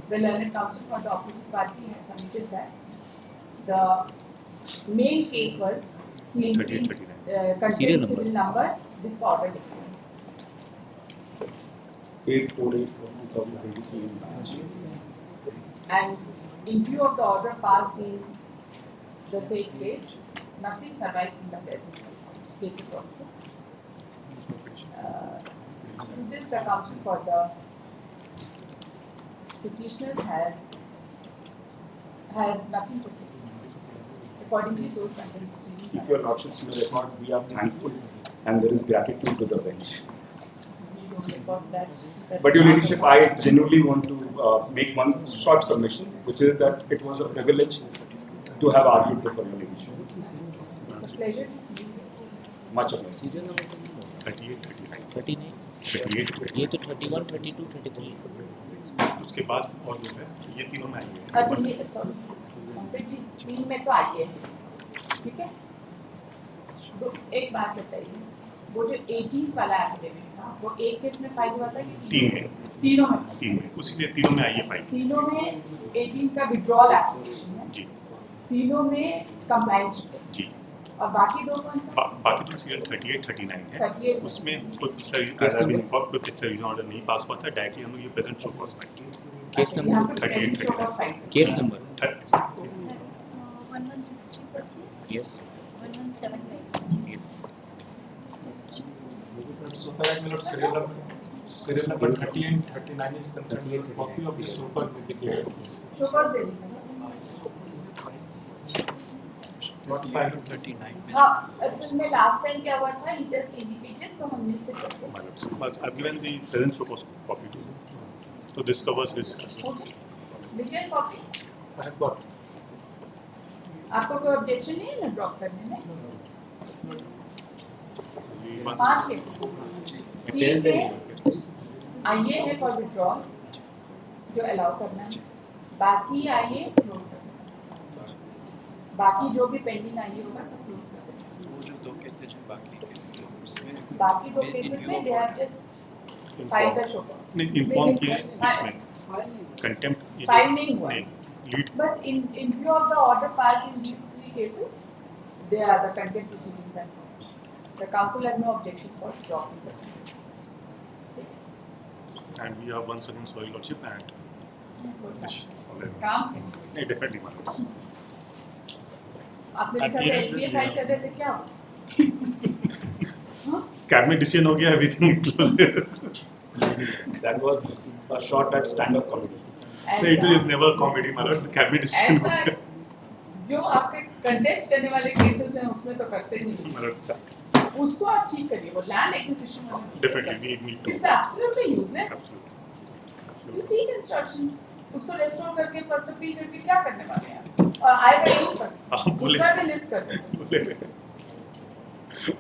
The learned counsel for the opposite party has submitted that the main case was CL 38, contempt civil number disorder declared. 848/2023. And in view of the order passed in the said case, nothing survives in the present cases also. To this, the counsel for the petitioners had nothing to say. Accordingly, those contempt proceedings If your lordships may record, we are thankful and there is gratitude to the bench. we don't record that. But your ladyship, I genuinely want to make one short submission, which is that it was a privilege to have argued before your ladyship. It's a pleasure to see you. Much appreciated. 38, 39. 39 38, ये तो 31 32 33 उसके बाद और जो है ये तीनों में आएंगे। अच्छा ये सॉरी पंकज जी, 3 में तो आई है, ठीक है? तो एक बात बताइए, वो जो 18 वाला एफिडेविट था, वो एक केस में फाइल हुआ था कि 3 में? तीनों में? उसीलिए तीनों में आइए फाइल। तीनों में 18 का विड्रॉल एप्लीकेशन है, जी तीनों में कंप्लायंस है, जी। और बाकी दो कौन सा? बाकी तो CL 38, 39 है। 38 उसमें कोई पिछला रीजन ऑर्डर नहीं पास हुआ था, डायरेक्टली हम लोग ये प्रेजेंट शो कॉस्ट फाइल किए। केस यहाँ नंबर पे present show cause file। Case number 1163 yes 1175 So far as my lord, serial number 30 and 39 is concerned with copy of the super indicated. Show cause दे दीजिए। Not filed. 39 हाँ, असल में last time क्या हुआ था, he just indicated, तो हमने से कर सकते But I've given the present show cause copy to him. So this covers his. हैं। Visual copy, I have got. आपको कोई ऑब्जेक्शन नहीं है ना ड्रॉप करने में? We 5 केसेस ठीक है, आइए है फॉर विड्रॉल जो अलाउ करना है, बाकी आइए क्लोज करना है, बाकी जो भी पेंडिंग आइए होगा सब क्लोज कर देना। वो जो 2 केसेज हैं उसमें बाकी 2 केसेस में they have just file the show cause. नहीं इन्फॉर्म किए इसमें कंटेम्प्ट फाइल नहीं हुआ, lead but in view of the order pass in these 3 cases they are the contempt proceedings and the council has no objection for dropping the contempt proceedings. and we have once again sorry lordship and काम नहीं definitely my lords. आपने लिखा था LBA file कर रहे थे क्या? Cabinet decision हो गया, everything close. That was a shot at stand-up comedy. It is never comedy my lord, the cabinet decision हो ऐसा गया जो आपके कंटेस्ट करने वाले केसेस हैं उसमें तो करते नहीं, my lords का उसको आप ठीक करिए, वो लैंड एक्विजिशन वाला definitely we need to it's absolutely useless. absolutely you see instructions, उसको रेस्टोर करके फर्स्ट अपील करके क्या करने वाले हैं आप? और आएगा यही पर बोले दूसरा भी लिस्ट कर देंगे। बोले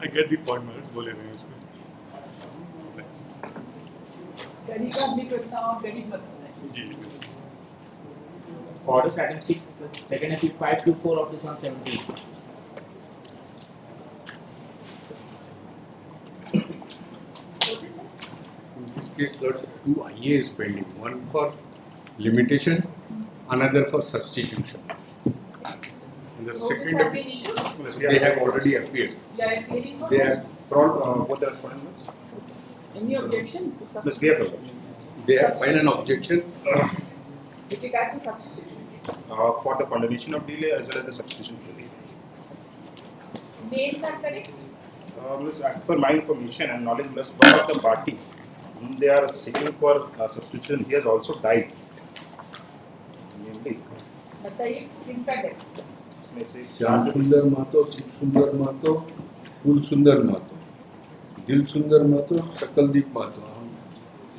I get the point my lords, बोले नहीं उसमें गरीब आदमी को इतना और गरीब मत बनाइए। जी। Orders item 6, second appeal 524 of 2017. In this case, Lords, 2 IA is pending, one for limitation, another for substitution. And the second, have been issued? they have already appeared. You are appealing for? They have brought both the respondents. Any objection to Yes, substitution? we have. They have filed an objection With regard to substitution? for the condemnation of delay as well as the substitution of delay. Names are correct? As per my information and knowledge, one of the party whom they are seeking for substitution, he has also died. Namely, बताइए किनका death? इसमें से श्याम सुंदर महतो, शिव सुंदर महतो, फूल सुंदर महतो, दिल सुंदर महतो, सकलदीप महतो.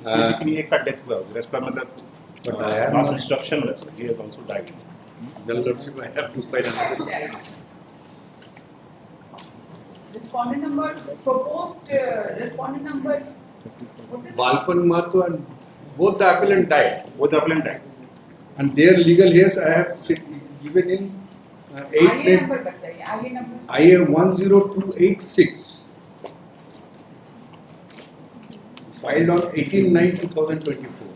इसमें से किसी एक का डेथ हुआ. Rest पर मतलब बताया last instruction was he has also died. Then Lordship, I have to find another. Respondent number proposed respondent number. What is Valpan Mahto and both the appellant died. Both the appellant died. And their legal heirs I have given in आगे 8 number बताइए आगे number. IA 10286 filed on 18/9/2024.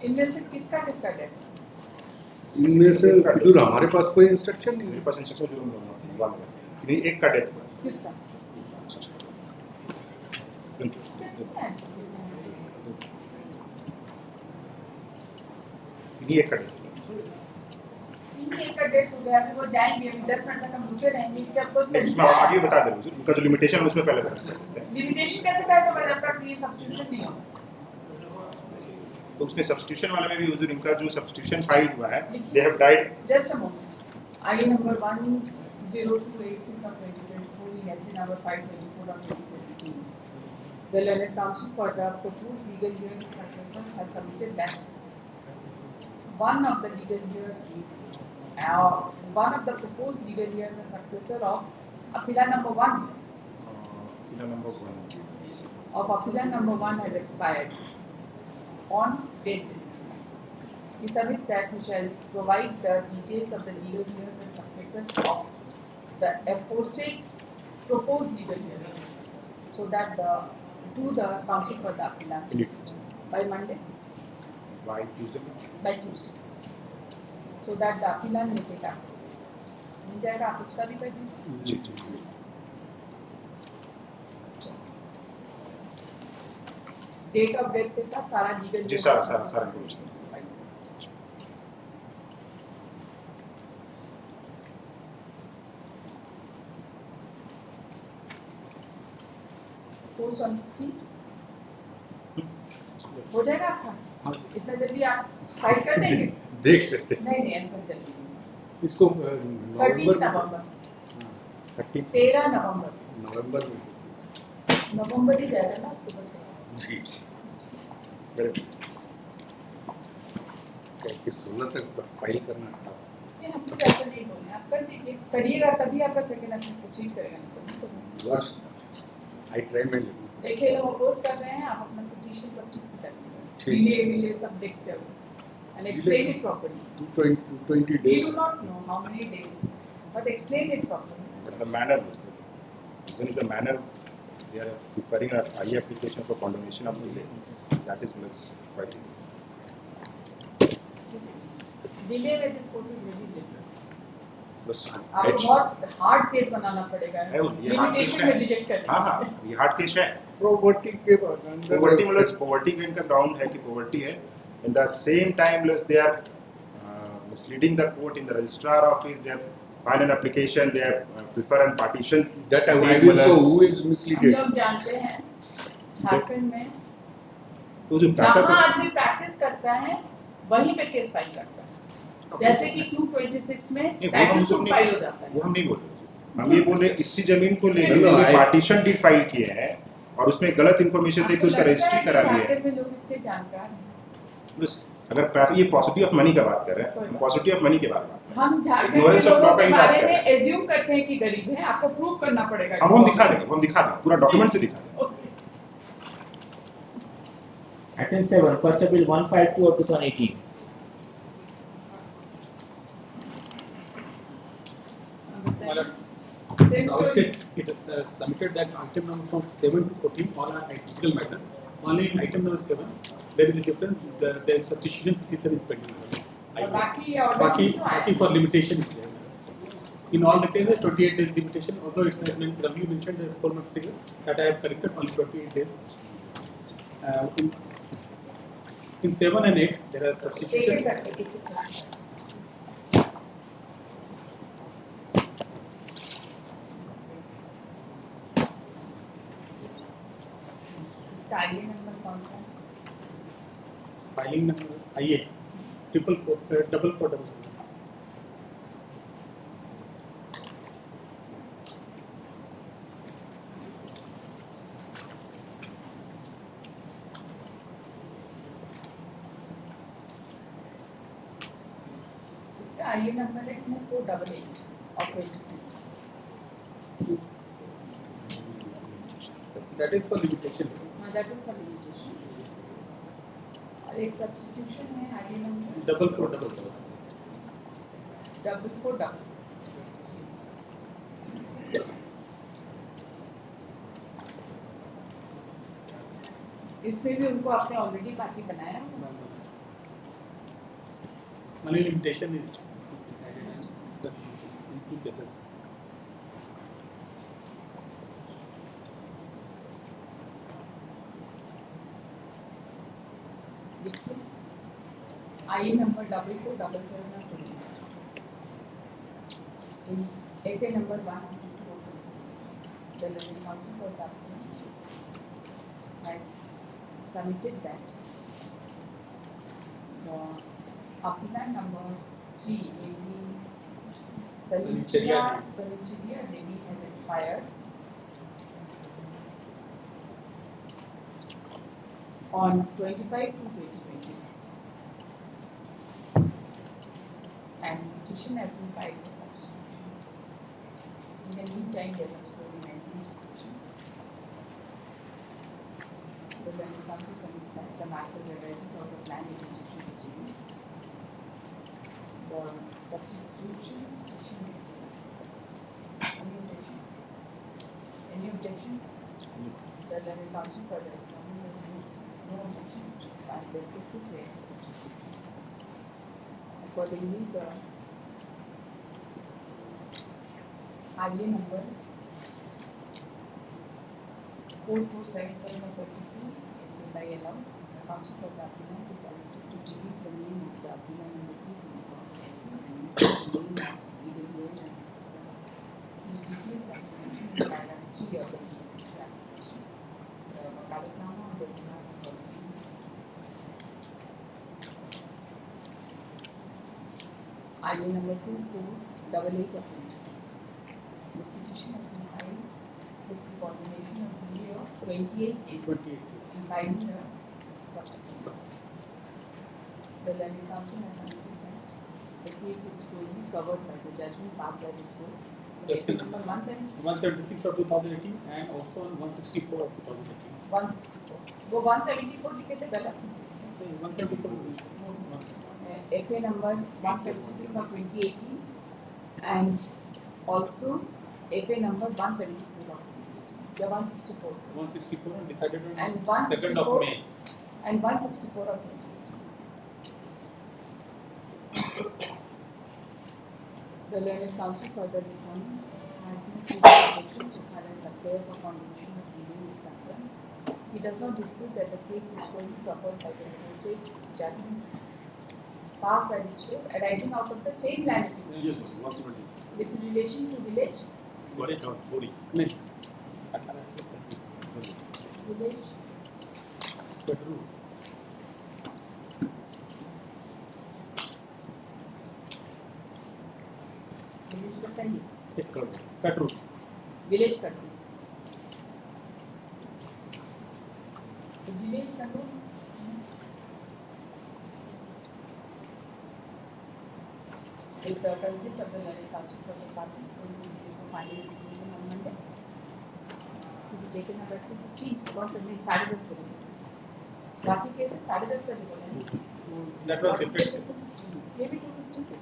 इनमें से किसका किसका death? इनमें से जो हमारे पास कोई इंस्ट्रक्शन नहीं मेरे है. पास इंस्ट्रक्शन जो नहीं एक का डेथ हुआ. किसका? किन्हीं एक का डेथ हुआ. इनकी एक का डेथ हो गया अभी वो जाएंगे अभी 10 मिनट तक हम रुके रहेंगे क्योंकि अब कोई इसमें आगे बता दे मुझे उनका जो लिमिटेशन है उसमें पहले बता सकते हैं. लिमिटेशन कैसे कैसे समझ आता है कि ये सब्स्टिट्यूशन नहीं होगा? तो उसने सब्स्टिट्यूशन वाले में भी हुजूर इनका जो सब्स्टिट्यूशन फाइल हुआ है they have died. Just a moment. IA number 10286 of 2024 in SC number 524 of 2017. The learned counsel for the proposed legal years and successors has submitted that one of the proposed legal years and successor of appellant number 1 has expired on date. He submits that he shall provide the details of the legal years and successors of the aforesaid proposed legal year and successor, so that to the counsel for the appellant by Monday, by Tuesday, so that the appellant may take up. मिल जाएगा आप उसका भी कर दीजिए. Date of death के साथ सारा legal जी सारा information. पोस्ट 116 हो जाएगा आपका. इतना जल्दी आप फाइल कर देंगे? देख लेते. नहीं ऐसा जल्दी इसको 13 नवंबर 13 नवंबर ही जाएगा ना अक्टूबर जी. 16 तक फाइल करना था. ये हम तो ऐसा नहीं बोले आप कर दीजिए करिएगा तभी आपका सेकंड अपनी प्रोसीड करेगा. I try my level. देखिए लोग अपोज कर रहे हैं आप अपना पिटीशन सब ठीक से कर लीजिए. डिले सब देखते हो and explain it properly. 220 We days. do not know how many days, but explain it properly. The manner, reason is the manner they are preparing an IA application for condemnation of delay. That is plus fighting. Delay with this court is very difficult. बस आपको बहुत hard case बनाना पड़ेगा. ये hard case limitation है. में reject कर. हाँ ये हार्ड केस है. Poverty के poverty मतलब poverty का इनका ground है कि poverty है. In the same time, they are misleading the court in the registrar office. They have filed an application. They have prefer and partition. That I will. So who is misleaded? हम लोग जानते हैं झारखंड में तो जो जहाँ आदमी प्रैक्टिस करता है वहीं पे केस फाइल करता है. जैसे कि 226 में टाइटल सूट फाइल हो जाता है. वो हम नहीं बोल रहे. हम ये बोल रहे इसी जमीन को लेकर पार्टीशन डीड फाइल किए हैं और उसमें गलत इंफॉर्मेशन देकर उसका रजिस्ट्री करा दिया है. में लोग इतने जानकार हैं. अगर ये पॉजिटिव ऑफ मनी का बात कर रहे हैं हम पॉजिटिव ऑफ मनी के बारे में हम झारखंड के लोगों के बारे में एज्यूम करते हैं कि गरीब है. आपको प्रूव करना पड़ेगा. हम दिखा देंगे पूरा डॉक्यूमेंट से दिखा देंगे. Item 7 first appeal 152 of 2018. Outset, it is submitted that item number from 7 to 14 all are identical matters. Only in item number 7 there is a difference. There is substitution petition is pending. Baki for limitation is there. In all the cases 28 days limitation. Although it's Ravi mentioned the 4 months figure that I have corrected only 28 days. In 7 and 8 there are substitution. इसका आईए number कौन सा है? Filing number IA 4447. इसका आईए number है 2488 और 22. That is for limitation. हाँ, that is for limitation. और एक substitution है आईए नंबर 4477. 4477. इसमें भी उनको आपने ऑलरेडी पार्टी बनाया है? Money limitation is decided and substitution in 2 cases. देखिए आईए नंबर 4477 और 28. FA number 122 the London Council for Document has submitted that the applicant number 3 Lady Salincheria Devi has expired on 25/2/2020 and petition has been filed for substitution. In the meantime, there was COVID-19 situation. The London Council submits that the matter arises out of land acquisition proceedings. The substitution petition. Any objection? Any objection? The London Council for the respondent has used no objection to respond respect to clear substitution. Accordingly, the IA number 4477 of 32 is hereby allowed. The council for the applicant is elected to delete the name of the applicant in the key from the constitution and insert the name of EWH and successor, whose details are mentioned in paragraph 3 of the application. The Vakalatnama on the behalf is already used. IA number 2488 of 22. This petition has been filed with the coordination of the year 28 days. 28 days. And filed the first of the Learning Council has submitted that the case is fully covered by the judgment passed by this court. Definitely. Number 176. 176 of 2018 and also on 164 of 2018. 164. वो 174 लिखे थे गलत. So 174 will be 164. FA number 176 of 2018 and also FA number 174 of 2018. Yeah, 164. 164 and decided on And 2nd of 164 May. and 164 of 2018. The Learned Council for the respondents has no serious objection so far as the prayer for contribution of hearing is concerned. He does not dispute that the case is solely covered by the requisite judgments passed by this court arising out of the same land acquisition. Yes, 176. With relation to village, Village or 40. village, Bedroom. village बताइए. Bedroom. Village control. The village control. With the consent of the Learned Council for the parties, in this case for final execution on Monday. To be taken up at 2:15. Once again, 10:30 बजे. बाकी cases 10:30 बजे बोले हैं. That was different. ये भी 2:15.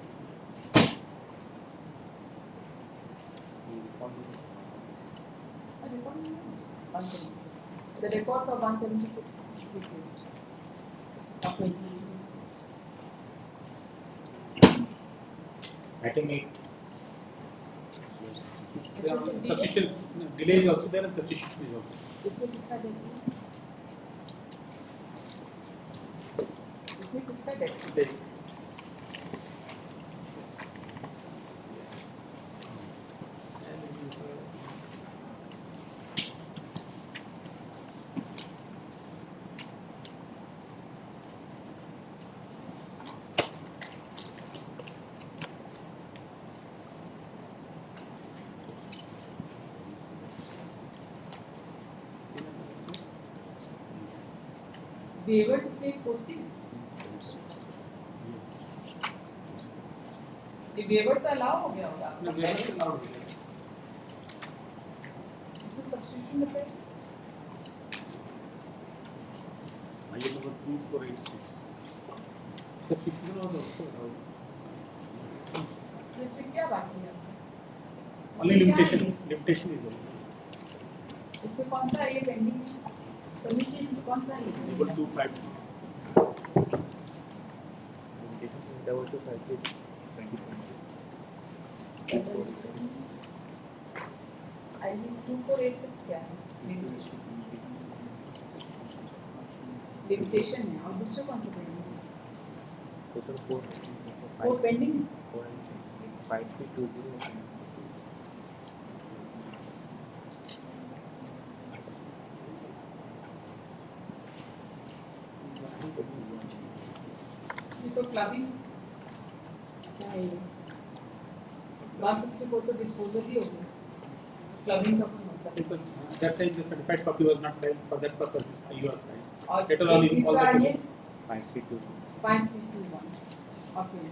The record 176. The records of 176 replaced. Of 2018 replaced. Item 8. Is this a delay? Sufficient delay is also there and substitution is also. इसमें किसका date है? इसमें किसका डेट है? Delay. waiver to pay court fees. ये waiver तो allow हो गया होगा No, they are not allowed. इसमें substitution बताइए IA number 2486. Substitution was also allowed. तो इसमें क्या बाकी है Only इसमें क्या limitation. है? Limitation is only. इसमें कौन सा है ये पेंडिंग सभी चीज में कौन सा है Level 2.5. Double 2.5. आई 2486 क्या है लिमिटेशन है और दूसरा कौन सा पेंडिंग है Total 4. वो पेंडिंग 5320. ये तो क्लबिंग क्या है ये 164 तो डिस्पोजल ही हो गया क्लबिंग का कोई मतलब नहीं। That time the certified copy was not filed for that purpose. This IU was filed. और Later on in all तीसरा the ये cases. 5320. 5321 और फिर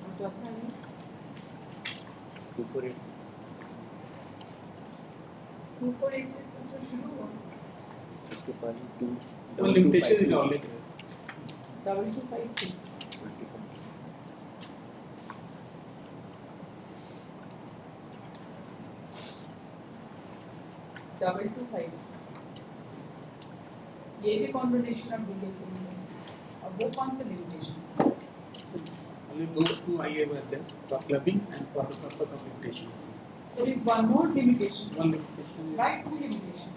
और चौथा ये 248. 2486 से शुरू हुआ उसके बाद 2. So limitation is only there. 2252 225 ये भी कॉम्बिनेशन ऑफ डिले और वो कौन सा limitation Only two IA were there for clubbing and for the purpose of limitation. there is one more limitation One limitation is why two limitation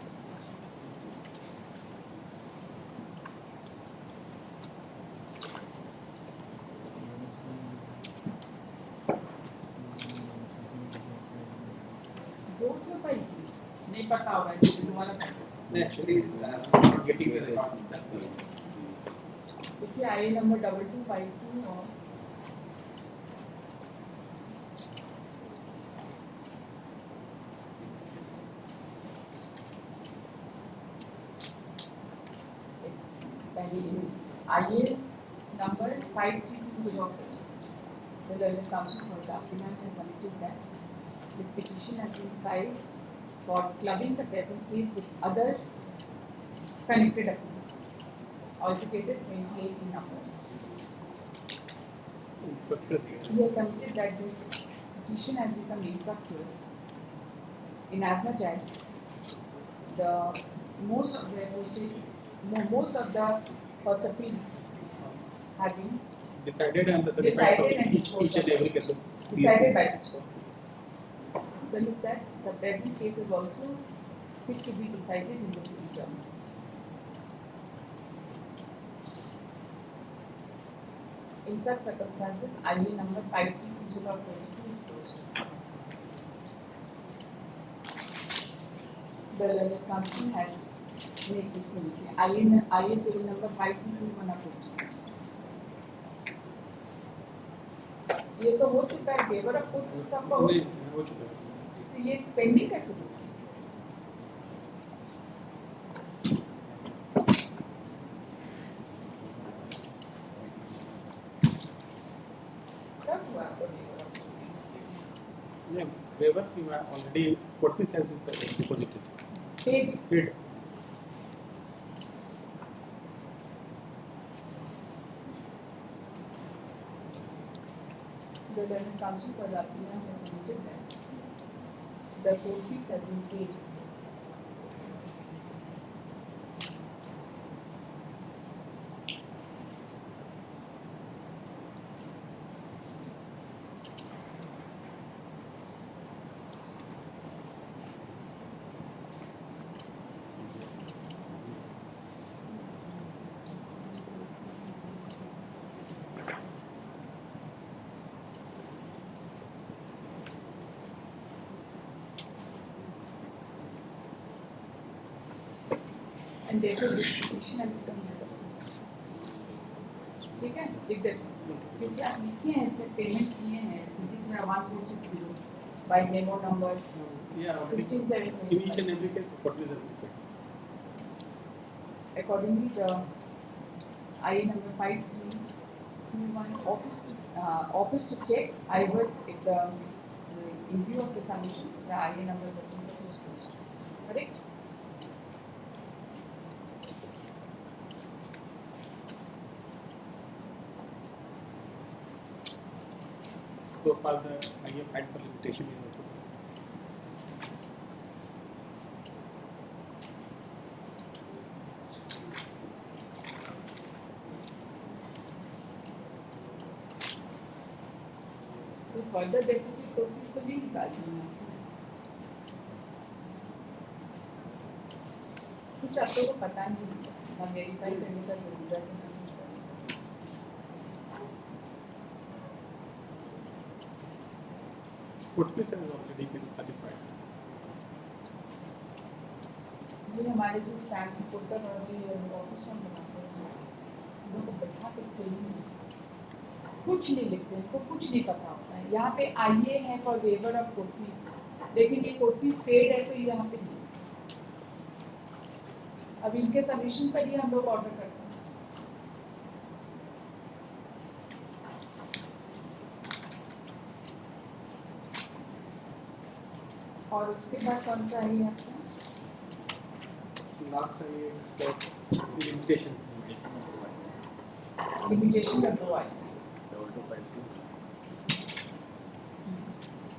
दो सौ file नहीं पता होगा इसलिए दोबारा पढ़ो actually not getting the records. That's the देखिए आई number 2252 और पहले आइए number 5320 the learned counsel for the applicant has submitted that this petition has been filed for clubbing the present case with other connected applicant altogether 28 in number. He has submitted that this petition has become infructuous in as much as the most of the first appeals have been decided and the certified decided copy and each disposed and of. every case of Decided by this court. So it said the present case is also fit to be decided in the same terms. In such circumstances, IA number 5320/22 is closed. The learned counsel has made this committee. IA serial number 5321/22. ये तो हो चुका है paper of court पुस्तक का हो चुका है तो ये पेंडिंग कैसे हो कब हुआ आपको paper of court Yeah, waiver you have already court fees has is deposited. Paid Paid. the learned counsel for the applicant has submitted that the court fees has been paid. And therefore this petition has become head of force. ठीक है लिख देते क्योंकि आप लिखे हैं इसमें payment किए हैं इसमें लिख रहा 1460 by memo number Yeah, already 16/7/25. in each and every case court fees has been paid. accordingly, the IA number 5321 office to check either if in view of the submissions, the IA number such and such is closed. Correct? So far the IA filed for limitation is also. तो further deficit totals तो नहीं निकालनी है कुछ आप लोगों को पता नहीं ना वेरीफाई करने का जरूरत है Purchase has already been satisfied. ये हमारे जो स्टैंड रिपोर्टर और भी ऑफिस में बनाते हैं लोगों को बैठा कर ट्रेनिंग कुछ नहीं लिखते इनको कुछ नहीं पता होता है यहाँ पे आईए है for waiver of court fee लेकिन ये कोर्ट फीस पेड है तो ये यहाँ पे नहीं अब इनके सबमिशन पर ही हम लोग ऑर्डर करते हैं और उसके बाद कौन सा है आपका Last time we spoke limitation. Limitation का दो आए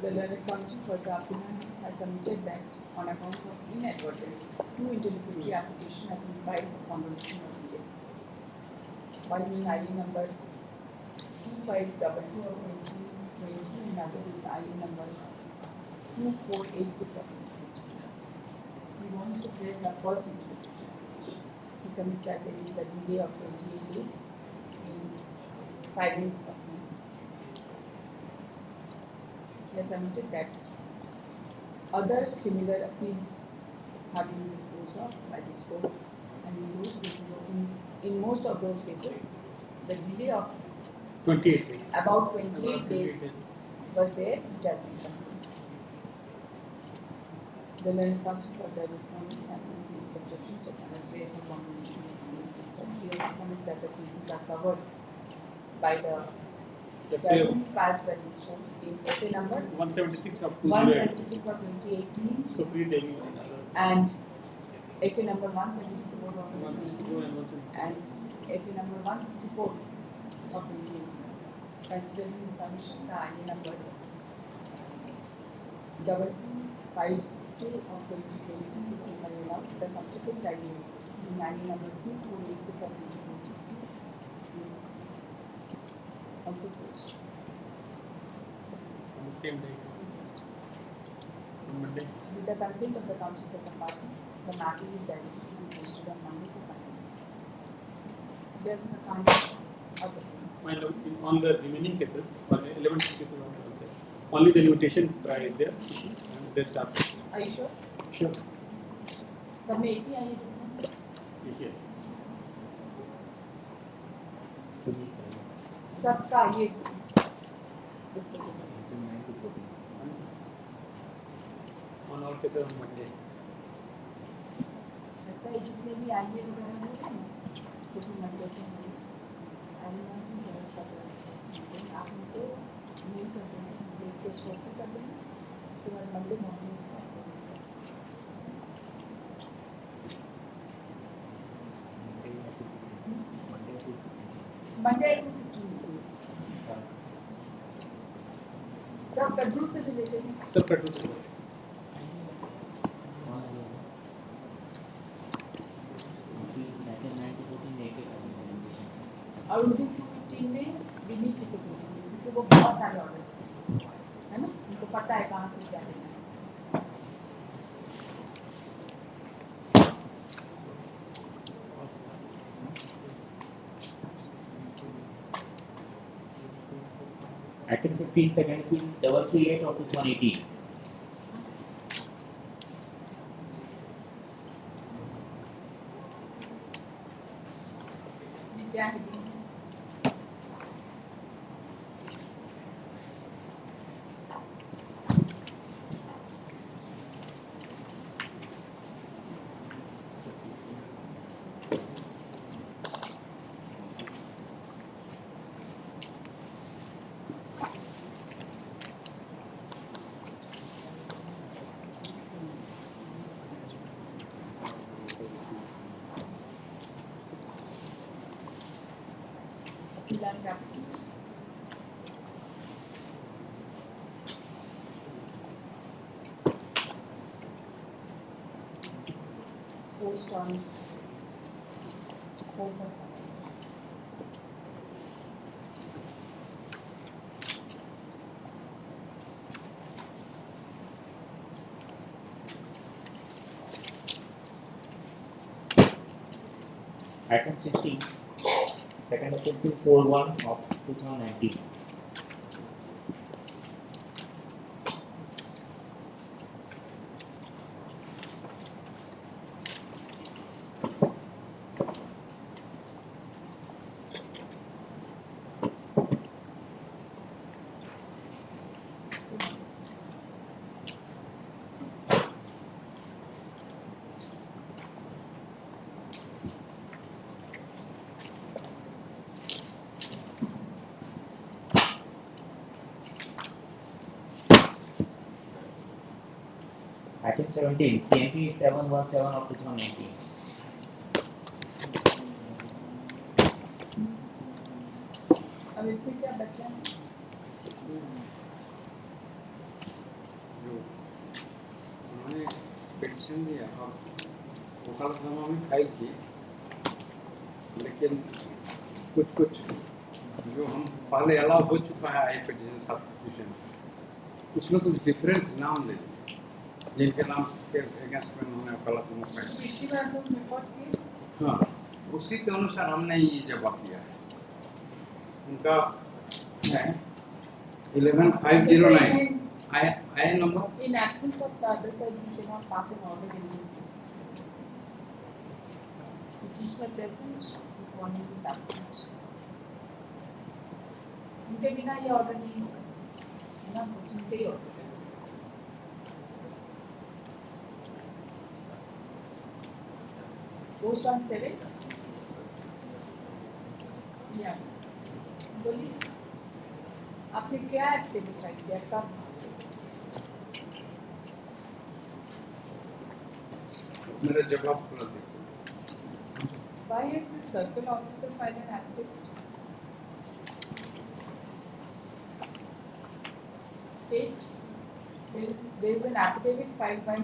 The learned counsel for the applicant has submitted that on account of inadvertence, two interlocutory application has been filed for convolution of delay. One being ID number 2522 of 2020 and other is ID number 2486 of 2020. He wants to place the first interlocutory. He submits that there is a delay of 28 days in filing the submission. He has submitted that other similar appeals have been disposed of by this court, and in those cases, in most of those cases, the delay of 28 days. about 28 days was there, which has been completed. The learned counsel for the respondents has no serious objections so far as way for convolution is concerned. He also submits that the cases are covered by the judgment passed by this court in FA number 176 of 176 of 2018 So please tell me and FA number 174 of 164 and 174. and FA number 164 of 2018. Considering the submissions, the IA number 2252 of 2020 is not allowed. The subsequent IA, the IA number 2486 of 2022 is also closed. On the same day. On Monday. With the consent of the counsel of the parties, the matter is directed to be posted on Monday for final discussion. There's a kind of On the remaining cases, or 11 cases are there. Only the limitation is there, and the rest are. Are you sure? Sure. सब में एक ही आई है देखिए सबका ये on all cases on Monday. ऐसा है जितने भी आई है वगैरह होते हैं तो भी मंडे के आप उनको मेल कर देना डेट को स्टॉप कर देना उसके बाद मंडे मॉर्निंग स्टार्ट कर देना मंडे सब कद्दू से रिलेटेड है सब कद्दू से और उसी 15 में विनी की क्योंकि वो बहुत सारे ऑर्डर्स है ना उनको पता है कहाँ से क्या लेना है Item 15 second appeal 338 of 2018. क्या है absent. Post on 4th of November. Item 16, second appeal 241 of 2019. Item 17, CMP 717 of 2019. अब इसमें क्या बचा है? जो उन्होंने पिटिशन दिया और वकालतनामा में फाइल की, लेकिन कुछ जो हम पहले अलाउ हो चुका है आई पिटिशन सब्स्टिट्यूशन, उसमें कुछ डिफरेंस नाम दे जिनके नाम के अगेंस्ट में उन्होंने वकालतनामा फाइल की। पिछली बार तो रिपोर्ट की। हाँ, उसी के अनुसार हमने ये जवाब दिया है। उनका है 11509 I number. In absence of the other side, we cannot pass an order in this case. Petitioner present, respondent is absent. उनके बिना ये ऑर्डर नहीं होगा है ना, उनके ही ऑर्डर है। Post on 7th. Yeah. बोलिए, आपने क्या एक्टिविटी फाइल किया कब? मेरा जवाब पूरा देखो। Why is the circle officer file an affidavit? State there is an affidavit filed by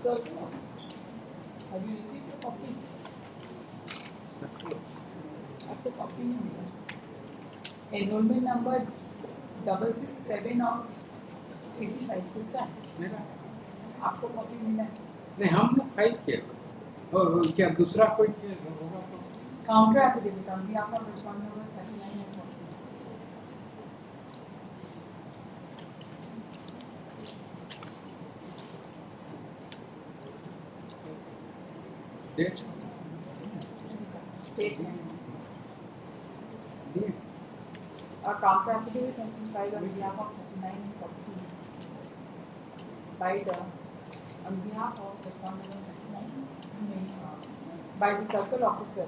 circle officer. Have you received a copy? आपको कॉपी नहीं मिला। Enrollment number 667 of 85 किसका है? मेरा। आपको कॉपी मिला है? नहीं, हम लोग फाइल किए और क्या दूसरा कोई होगा तो counter affidavit on behalf of respondent number 39 and 40. Date Statement. A counter affidavit has been filed on behalf of 39 and 40 on behalf of respondent number 39 by the circle officer.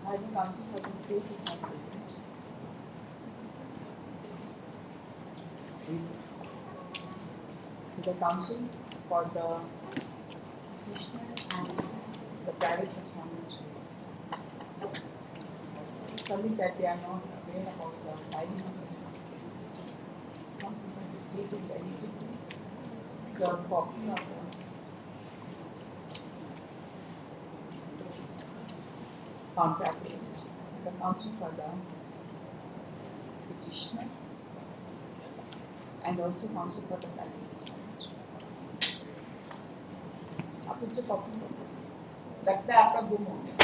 I will counsel for the state is not present. The counsel for the petitioner and the private respondent. Sorry that they are not aware about the filing of such document. Counsel for the state is directed to serve copy of the contract agreement. The counsel for the petitioner and also counsel for the private respondent. आप मुझसे copy लो, लगता है आपका गुम हो गया,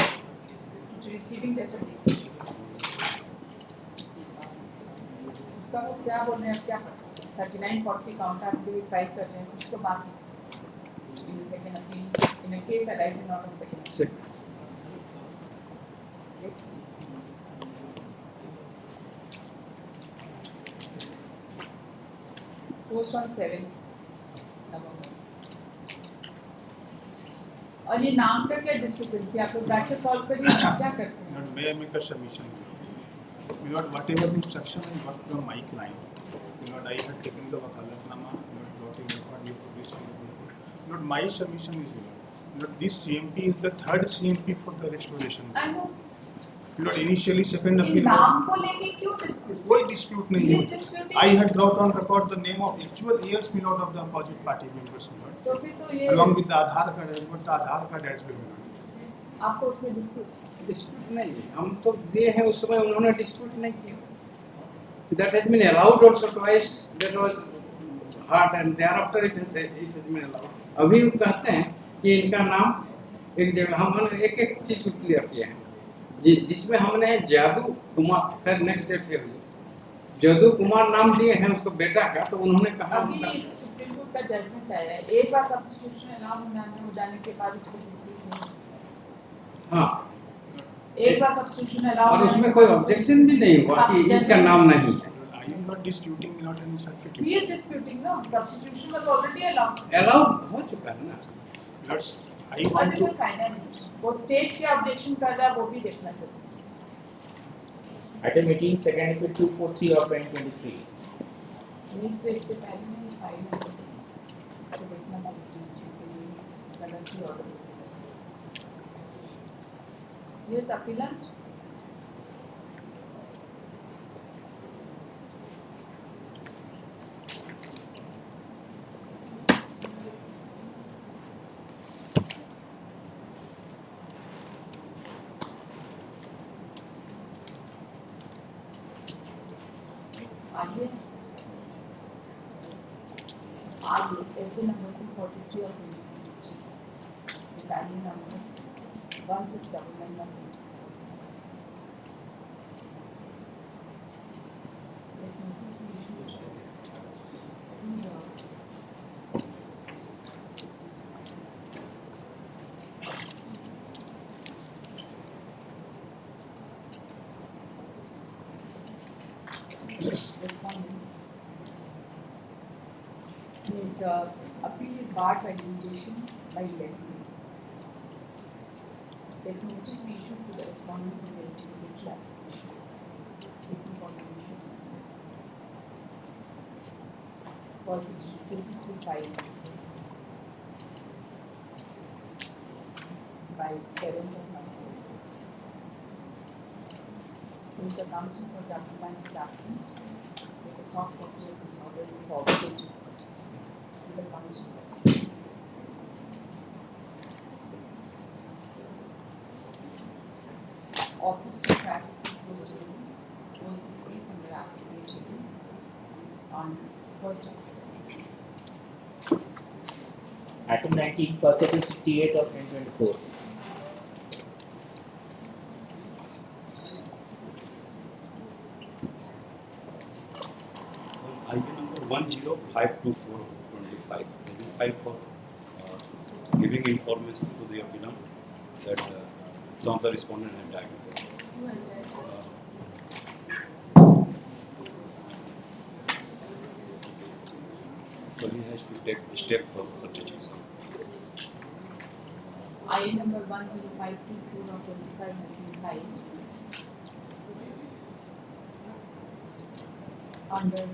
receiving जैसा नहीं। उसका वो क्या बोल रहे हैं, क्या 3940 काउंटर एफिडेविट फाइल कर रहे हैं, कुछ तो बात in the second appeal in a case arising out of second. Post on 7 नवंबर। और ये नाम का क्या डिस्क्रिपेंसी, आप लोग बैठ के सॉल्व करिए, क्या करते हैं? May I make a submission? Lord, whatever instruction I got from my client, Lord, I had taken the wakalatnama, Lord, got a record, you published on the report. Lord, my submission is, Lord, this CMP is the third CMP for the restoration. I know. Initially second in appeal. नाम को लेके क्यों dispute? कोई dispute नहीं He is है. disputing. I had brought on record the name of actual heirs Milord of the opposite party members. तो फिर तो ये Along with the Aadhaar card, as well the Aadhaar card as well. आपको उसमें dispute. Dispute नहीं है, हम तो दिए हैं उस समय उन्होंने डिस्प्यूट नहीं किया. That has been allowed also twice. That was hard and thereafter it has been allowed. अभी वो कहते हैं कि इनका नाम एक जगह हमने एक चीज को क्लियर किया है जिसमें हमने जादू कुमार, खैर नेक्स्ट डेट है, जादू कुमार नाम दिए हैं उसको बेटा का, तो उन्होंने कहा अभी सुप्रीम कोर्ट का जजमेंट आया है, एक बार सब्स्टिट्यूशन नाम हो जाने के बाद उसको डिस्प्यूट नहीं हो सकता. हाँ, एक बार सब्स्टिट्यूशन अलाउ और उसमें कोई ऑब्जेक्शन भी नहीं हुआ कि इसका नाम नहीं है. I am not disputing, not any substitution. He is disputing, no? Substitution was already allowed. Allowed हो चुका है ना. I want to. वो स्टेट क्या ऑब्जेक्शन कर रहा है वो भी देखना चाहिए. Item 18, second appeal 243 of 2023. Need से इसके पहले में फाइल है, इसको देखना चाहिए. गलत ही ऑर्डर. Yes, appellant. आइए ऐसे नंबर 243 और 2023 Italian number 1699 respondents. The appeal is barred by limitation by levies. That notice be issued to the respondents in the intermediary application. Seeking confirmation. For which cases will filed by 7th of November. Since the counsel for the appellant is absent, with a soft copy of this order will be forwarded to the counsel for the case. Office to tracks close this case under application on 1st of December. Item 19, first appeal 68 of 2024. ID number 10524 of 25. They will file for giving information to the appellant that some of the respondent have died. Who has died? So he has to take a step for substitution. I number 10524 of 25 has been filed under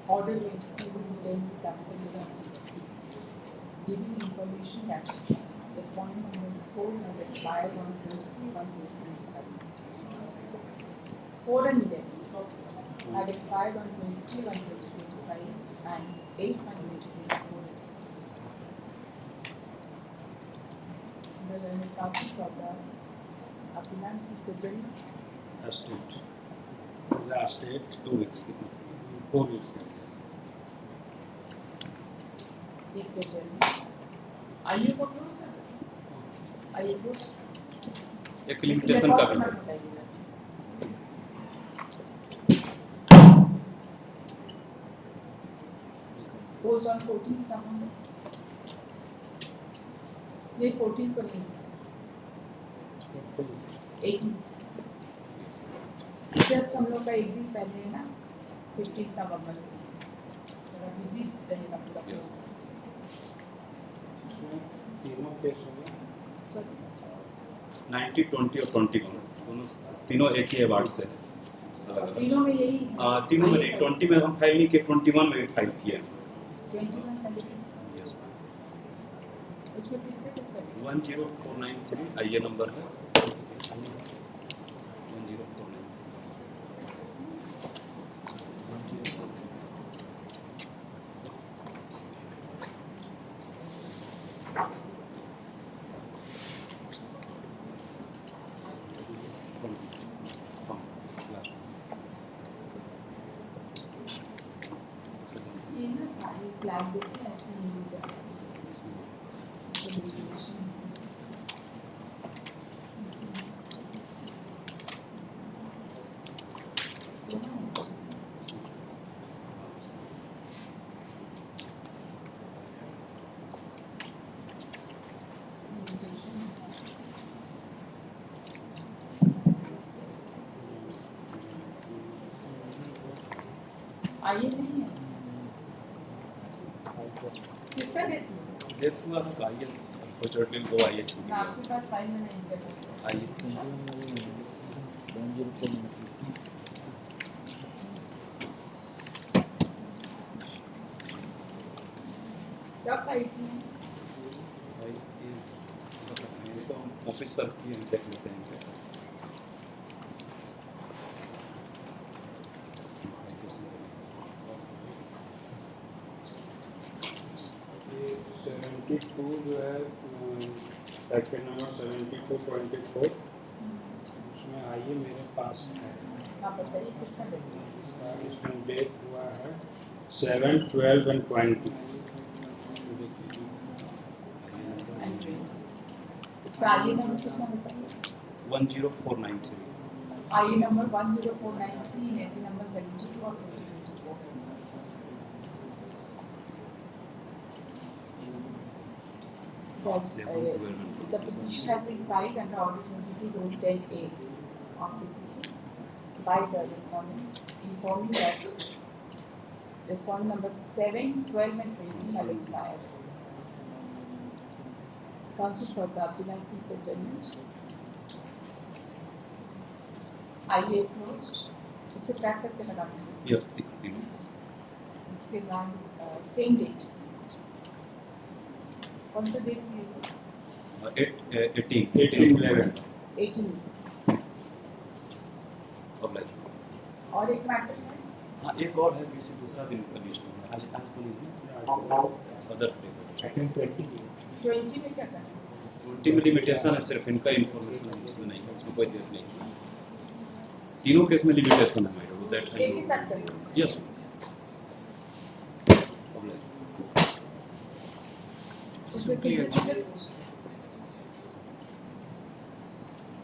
order 22/10/2025, giving information that respondent number 4 has expired on 23/1/2025. 4 and 11 have expired on 23/1/2025 and 8/1/2024 respectively. The learned counsel for the appellant seeks adjournment. Estate. The estate 2 weeks. 4 weeks. Seeks adjournment. Are you for close? Are you close? एक limitation का है. Goes on 14th November. ये 14th को नहीं 18th. Just हम लोग का एक दिन पहले है ना 15th नवंबर थोड़ा बिजी रहेगा पूरा प्रोसेस. तीनों केस हो गए. 90, 20 और 21 दोनों तीनों एक ही अवार्ड से तीनों में यही तीनों में नहीं 20 में हम फाइल नहीं किए 21 में भी फाइल किए 21 yes. इसमें किसका किसका 10493 आईए नंबर है 10493 ये ना सारे फ्लैग बुक में ऐसे नहीं मिल जाता आइए नहीं है किसका डेथ हुआ है आईए अनफॉर्चुनेटली वो आईए छूट ना आपके पास फाइल में नहीं है बस आईए कब फाइल थी ऑफिस सर की देख लेते हैं ये 72 जो है पैकेट नंबर 72.24 उसमें आइए मेरे पास है आप बताइए किसका डेट इसमें डेट हुआ है 7/12/20 इसका आईए नंबर किसका बताइए 10493 आईए नंबर 10493 एफी नंबर 72 और 2024 the petition has been filed under Order 22.10.A of CPC by the respondent informing that respondent number 7, 12 and 20 have expired. Counsel for the appellant seeks adjournment. IA closed. इसको track करके लगा देंगे yes तीनों इसके बाद same date कौन सा date है 18 और एक मैटर है हाँ एक और है किसी दूसरा दिन का लिस्ट में आज आज तो नहीं अदर ट्वेंटी में क्या करना है 20 में लिमिटेशन है सिर्फ इनका इंफॉर्मेशन है उसमें नहीं है उसमें कोई डेट नहीं है तीनों केस में लिमिटेशन है मैडम दैट है एक ही साथ करेंगे यस उसमें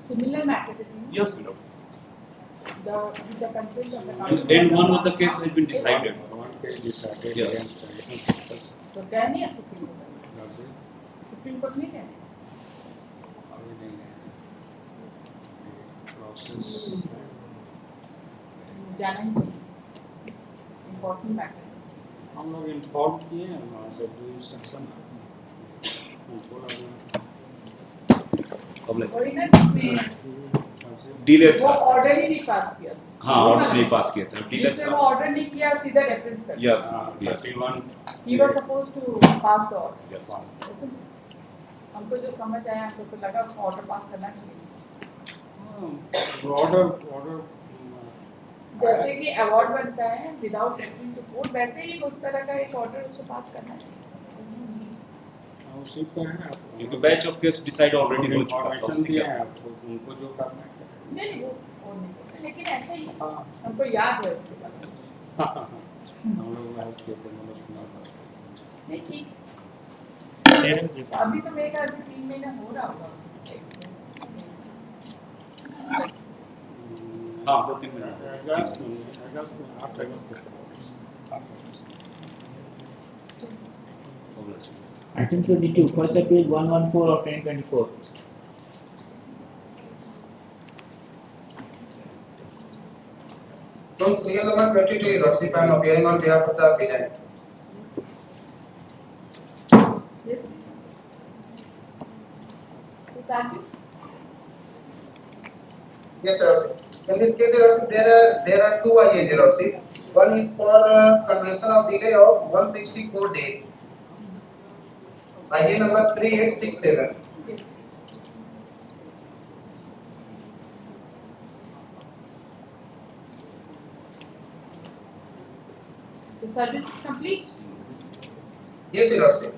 similar matter with you. Yes, madam. With the consent of the And council. one of the case has been decided. One case decided Yes. against तो क्या नहीं है सुप्रीम कोर्ट सुप्रीम कोर्ट नहीं कहते process जाना ही चाहिए important matter हम लोग इन्फॉर्म किए हैं वहाँ से जो इंस्ट्रक्शन वही ना जिसमें डिले वो था ऑर्डर ही नहीं पास किया हाँ ऑर्डर नहीं पास किया था डिले जिसमें था वो ऑर्डर नहीं किया सीधा रेफरेंस कर yes yes he was supposed to pass the order Yes. Isn't it? हमको जो समझ आया हमको तो लगा उसको ऑर्डर पास करना चाहिए ऑर्डर जैसे कि अवार्ड बनता है विदाउट रेफरिंग टू कोर्ट वैसे ही उस तरह का एक ऑर्डर उसको पास करना चाहिए उसी पे है क्योंकि batch of case decide already हो चुका था इन्फॉर्मेशन दिया है आपको उनको जो करना है नहीं वो नहीं करते, लेकिन ऐसे ही हमको याद है उसके बारे में हम लोग बहस किए थे मतलब नहीं ठीक अभी तो मेरे ख्याल से 3 महीना हो रहा होगा उसके साइड हाँ 2-3 मिनट अगस्त में 8 अगस्त तक Item 22, first appeal 114 of 2024. From serial number 22, Your Lordship, I am appearing on behalf of the appellant. Yes, please. Please argue. Yes, sir. In this case, Your Lordship, there are two IAs, Your Lordship. One is for conversion of delay of 164 days. IA number 3867. Yes. The service is complete. Yes, Your Lordship.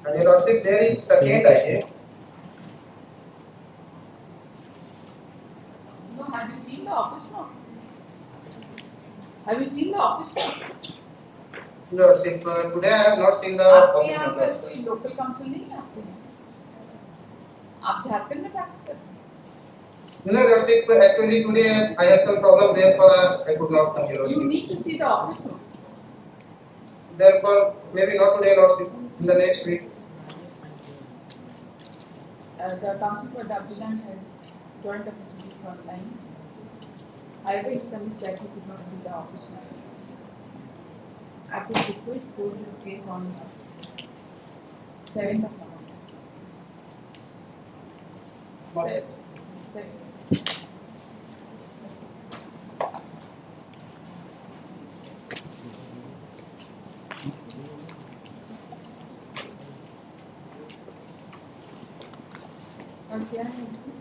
And Your Lordship, there is second IA. No, have you seen the office now? Have you seen the office now? Your Lordship, today I have not seen the आपके office यहाँ number. पर कोई local council नहीं है आपके यहाँ? आप झारखंड में practice करते हैं? No, Your Lordship, actually today I have some problem, therefore I could not come here. You need to see the office now. Therefore, maybe not today, Lordship, in the next week. The council for Dabdilan has joined the proceedings online. However, he submits that he could not see the office now. At his request, closed this case on 7th of November. 7th. और क्या है इसमें?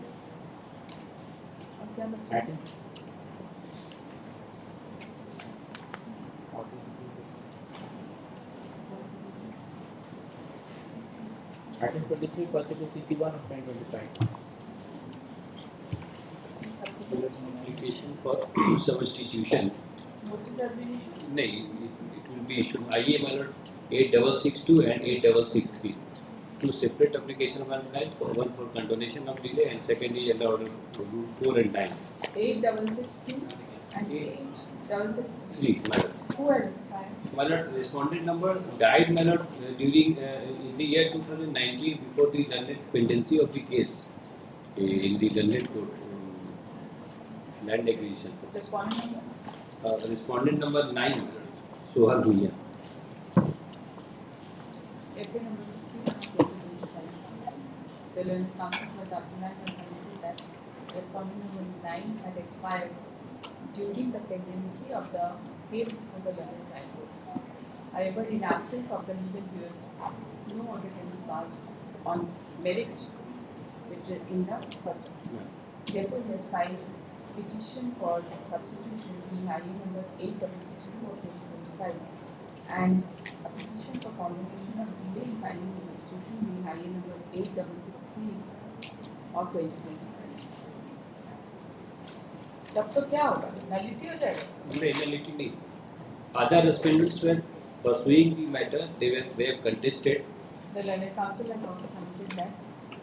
और क्या बचा है? Item 23, first it is CT1 of 2025. Application for substitution. Notice has been issued? No, it will be issued. IA mallet 8662 and 8663. Two separate applications were filed. One for condonation of delay and second is under order 4 and 9. 8662 and 8663. Mallet. Who has expired? Mallet respondent number died mallet during in the year 2019 before the learned pendency of the case in the learned court land acquisition. Respondent number? Respondent number 9 Sohar Bhuiya. April number 61 of 2025. The learned council for Dabdilan has submitted that respondent number 9 had expired during the pendency of the case before the learned tribunal. However, in absence of the legal hearers, no order can be passed on merit which is in the first appeal. Therefore, he has filed petition for substitution being IA number 8662 of 2025 and a petition for condemnation of delay in filing the substitution being IA number 8663 of 2025. तब तो क्या होगा? Nullity हो जाएगा? Nullity नहीं. Other respondents were pursuing the matter. They have contested. The learned council has also submitted that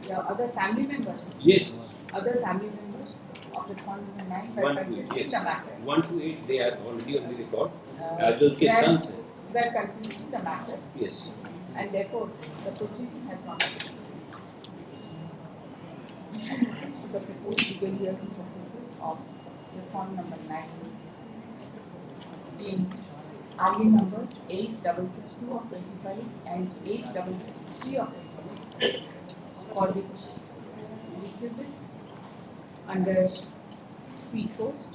the other family members. Yes. Other family members of respondent number 9 were 1 to 8. contesting the matter. 1 to 8 they are already on the record. As well as sons. Were contesting the matter. Yes. And therefore the proceeding has not been. Issue notice to the proposed legal years and successors of respondent number 9 in IA number 8662 of 25 and 8663 of 25 for which requisites under speed post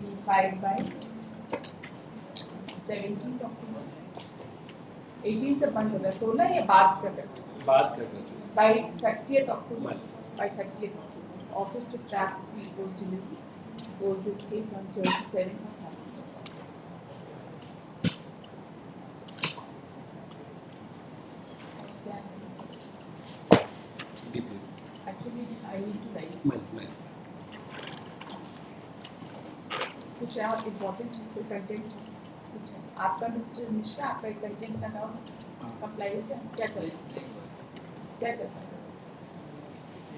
be filed by 17th October 18 से बंद होगा 16 या बाद कर by 30th October by 30th October office to track speed post delivery close this case on 27th of November. Actually, I need to raise. कुछ और important कोई content कुछ है आपका मिस्टर मिश्रा आपका एक कंटेंट का नाम अप्लाई हो गया क्या चल रहा है क्या चल रहा है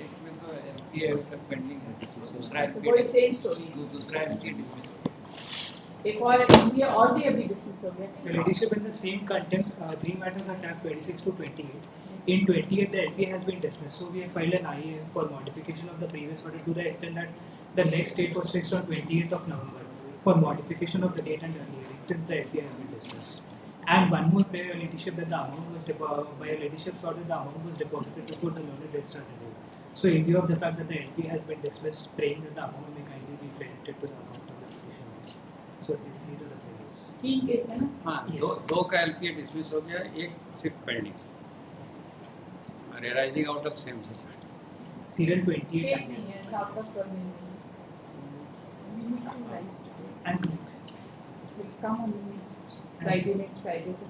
एक में तो एमपीए तक पेंडिंग है दूसरा वही सेम स्टोरी दूसरा एमपीए डिसमिस एक और एमपीए और भी अभी डिसमिस हो गया The leadership in the same content, three matters are tagged 26 to 28. In 28, the LPA has been dismissed. So we have filed an IA for modification of the previous order to the extent that the next date was fixed on 28th of November for modification of the date and earlier date since the LPA has been dismissed. And one more by your leadership that the amount was by your leadership's order the amount was deposited before the learned registrar renewed. So in view of the fact that the LPA has been dismissed, praying that the amount may kindly be credited to the account of the petitioner. So these are the players. 3 case है ना? हाँ, दो का LPA dismiss हो गया, एक सिर्फ pending arising out of same suspect. Serial 28. State नहीं है, South of Berlin. We need to rise today. As We'll come on the next Friday to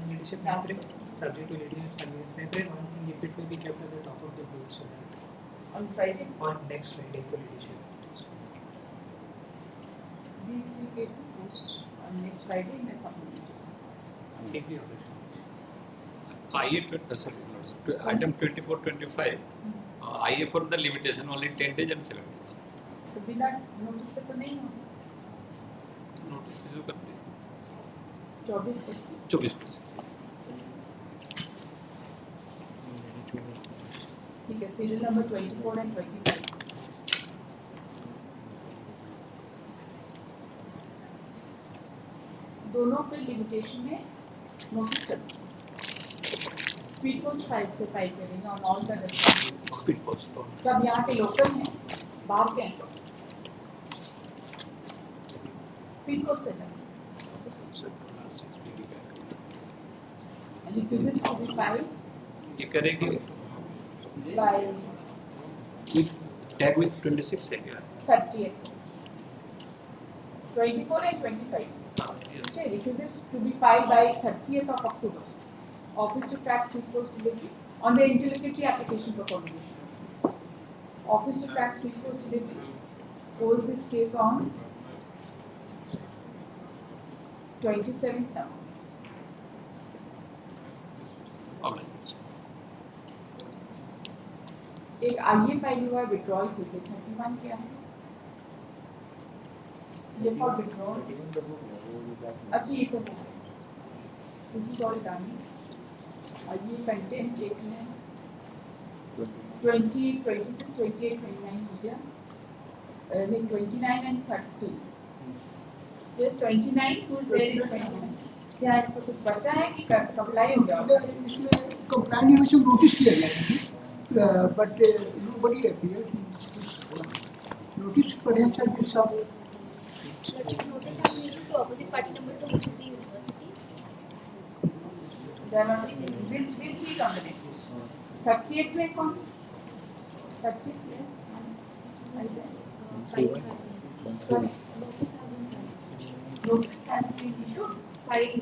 leadership member, subject to leadership convenience member, one thing if it may be kept at the top of the board so that on Friday? On next Friday for leadership. These 3 cases post on next Friday in the supplementary. Take the operation. Item 24-25, IA for the limitation only 10 days and 7 days. तो बिना notice के तो नहीं हो? Notice issue करते हैं 24-25. 24-25. ठीक है, serial number 24 and 25. दोनों पे लिमिटेशन है नोटिस कर स्पीड पोस्ट फाइल से फाइल करेंगे on all the responses Speed post. सब यहाँ के लोकल हैं बाहर के हैं स्पीड पोस्ट से requisites to be filed ये करेंगे by with tag with 26 है क्या? 30th 24 and 25 okay, requisites to be filed by 30th of October. Office to track speed post delivery on the interlocutory application for coordination. Office to track speed post delivery closed this case on 27th now. एक आईए file हुआ है withdrawal के लिए 31 क्या है ये for withdrawal अच्छा ये तो दिस इज ऑल डन और ये कंटेंट एक है 20 26 28 29 हो गया नहीं 29 and 30 yes 29 who is there in 29 क्या इसमें कुछ बचा है कि कंप्लाई हो गया इसमें कंप्लाइंट नोटिस किया गया but nobody appeared. Notice presence at this sub. Notice to opposite party number 2, which is the university. There are we'll see it on the next. 38 में कौन? 30 yes. I guess. Sorry. Notice has been issued. File.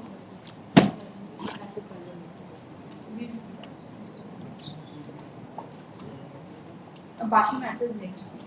We'll see that. बाकी matters next week.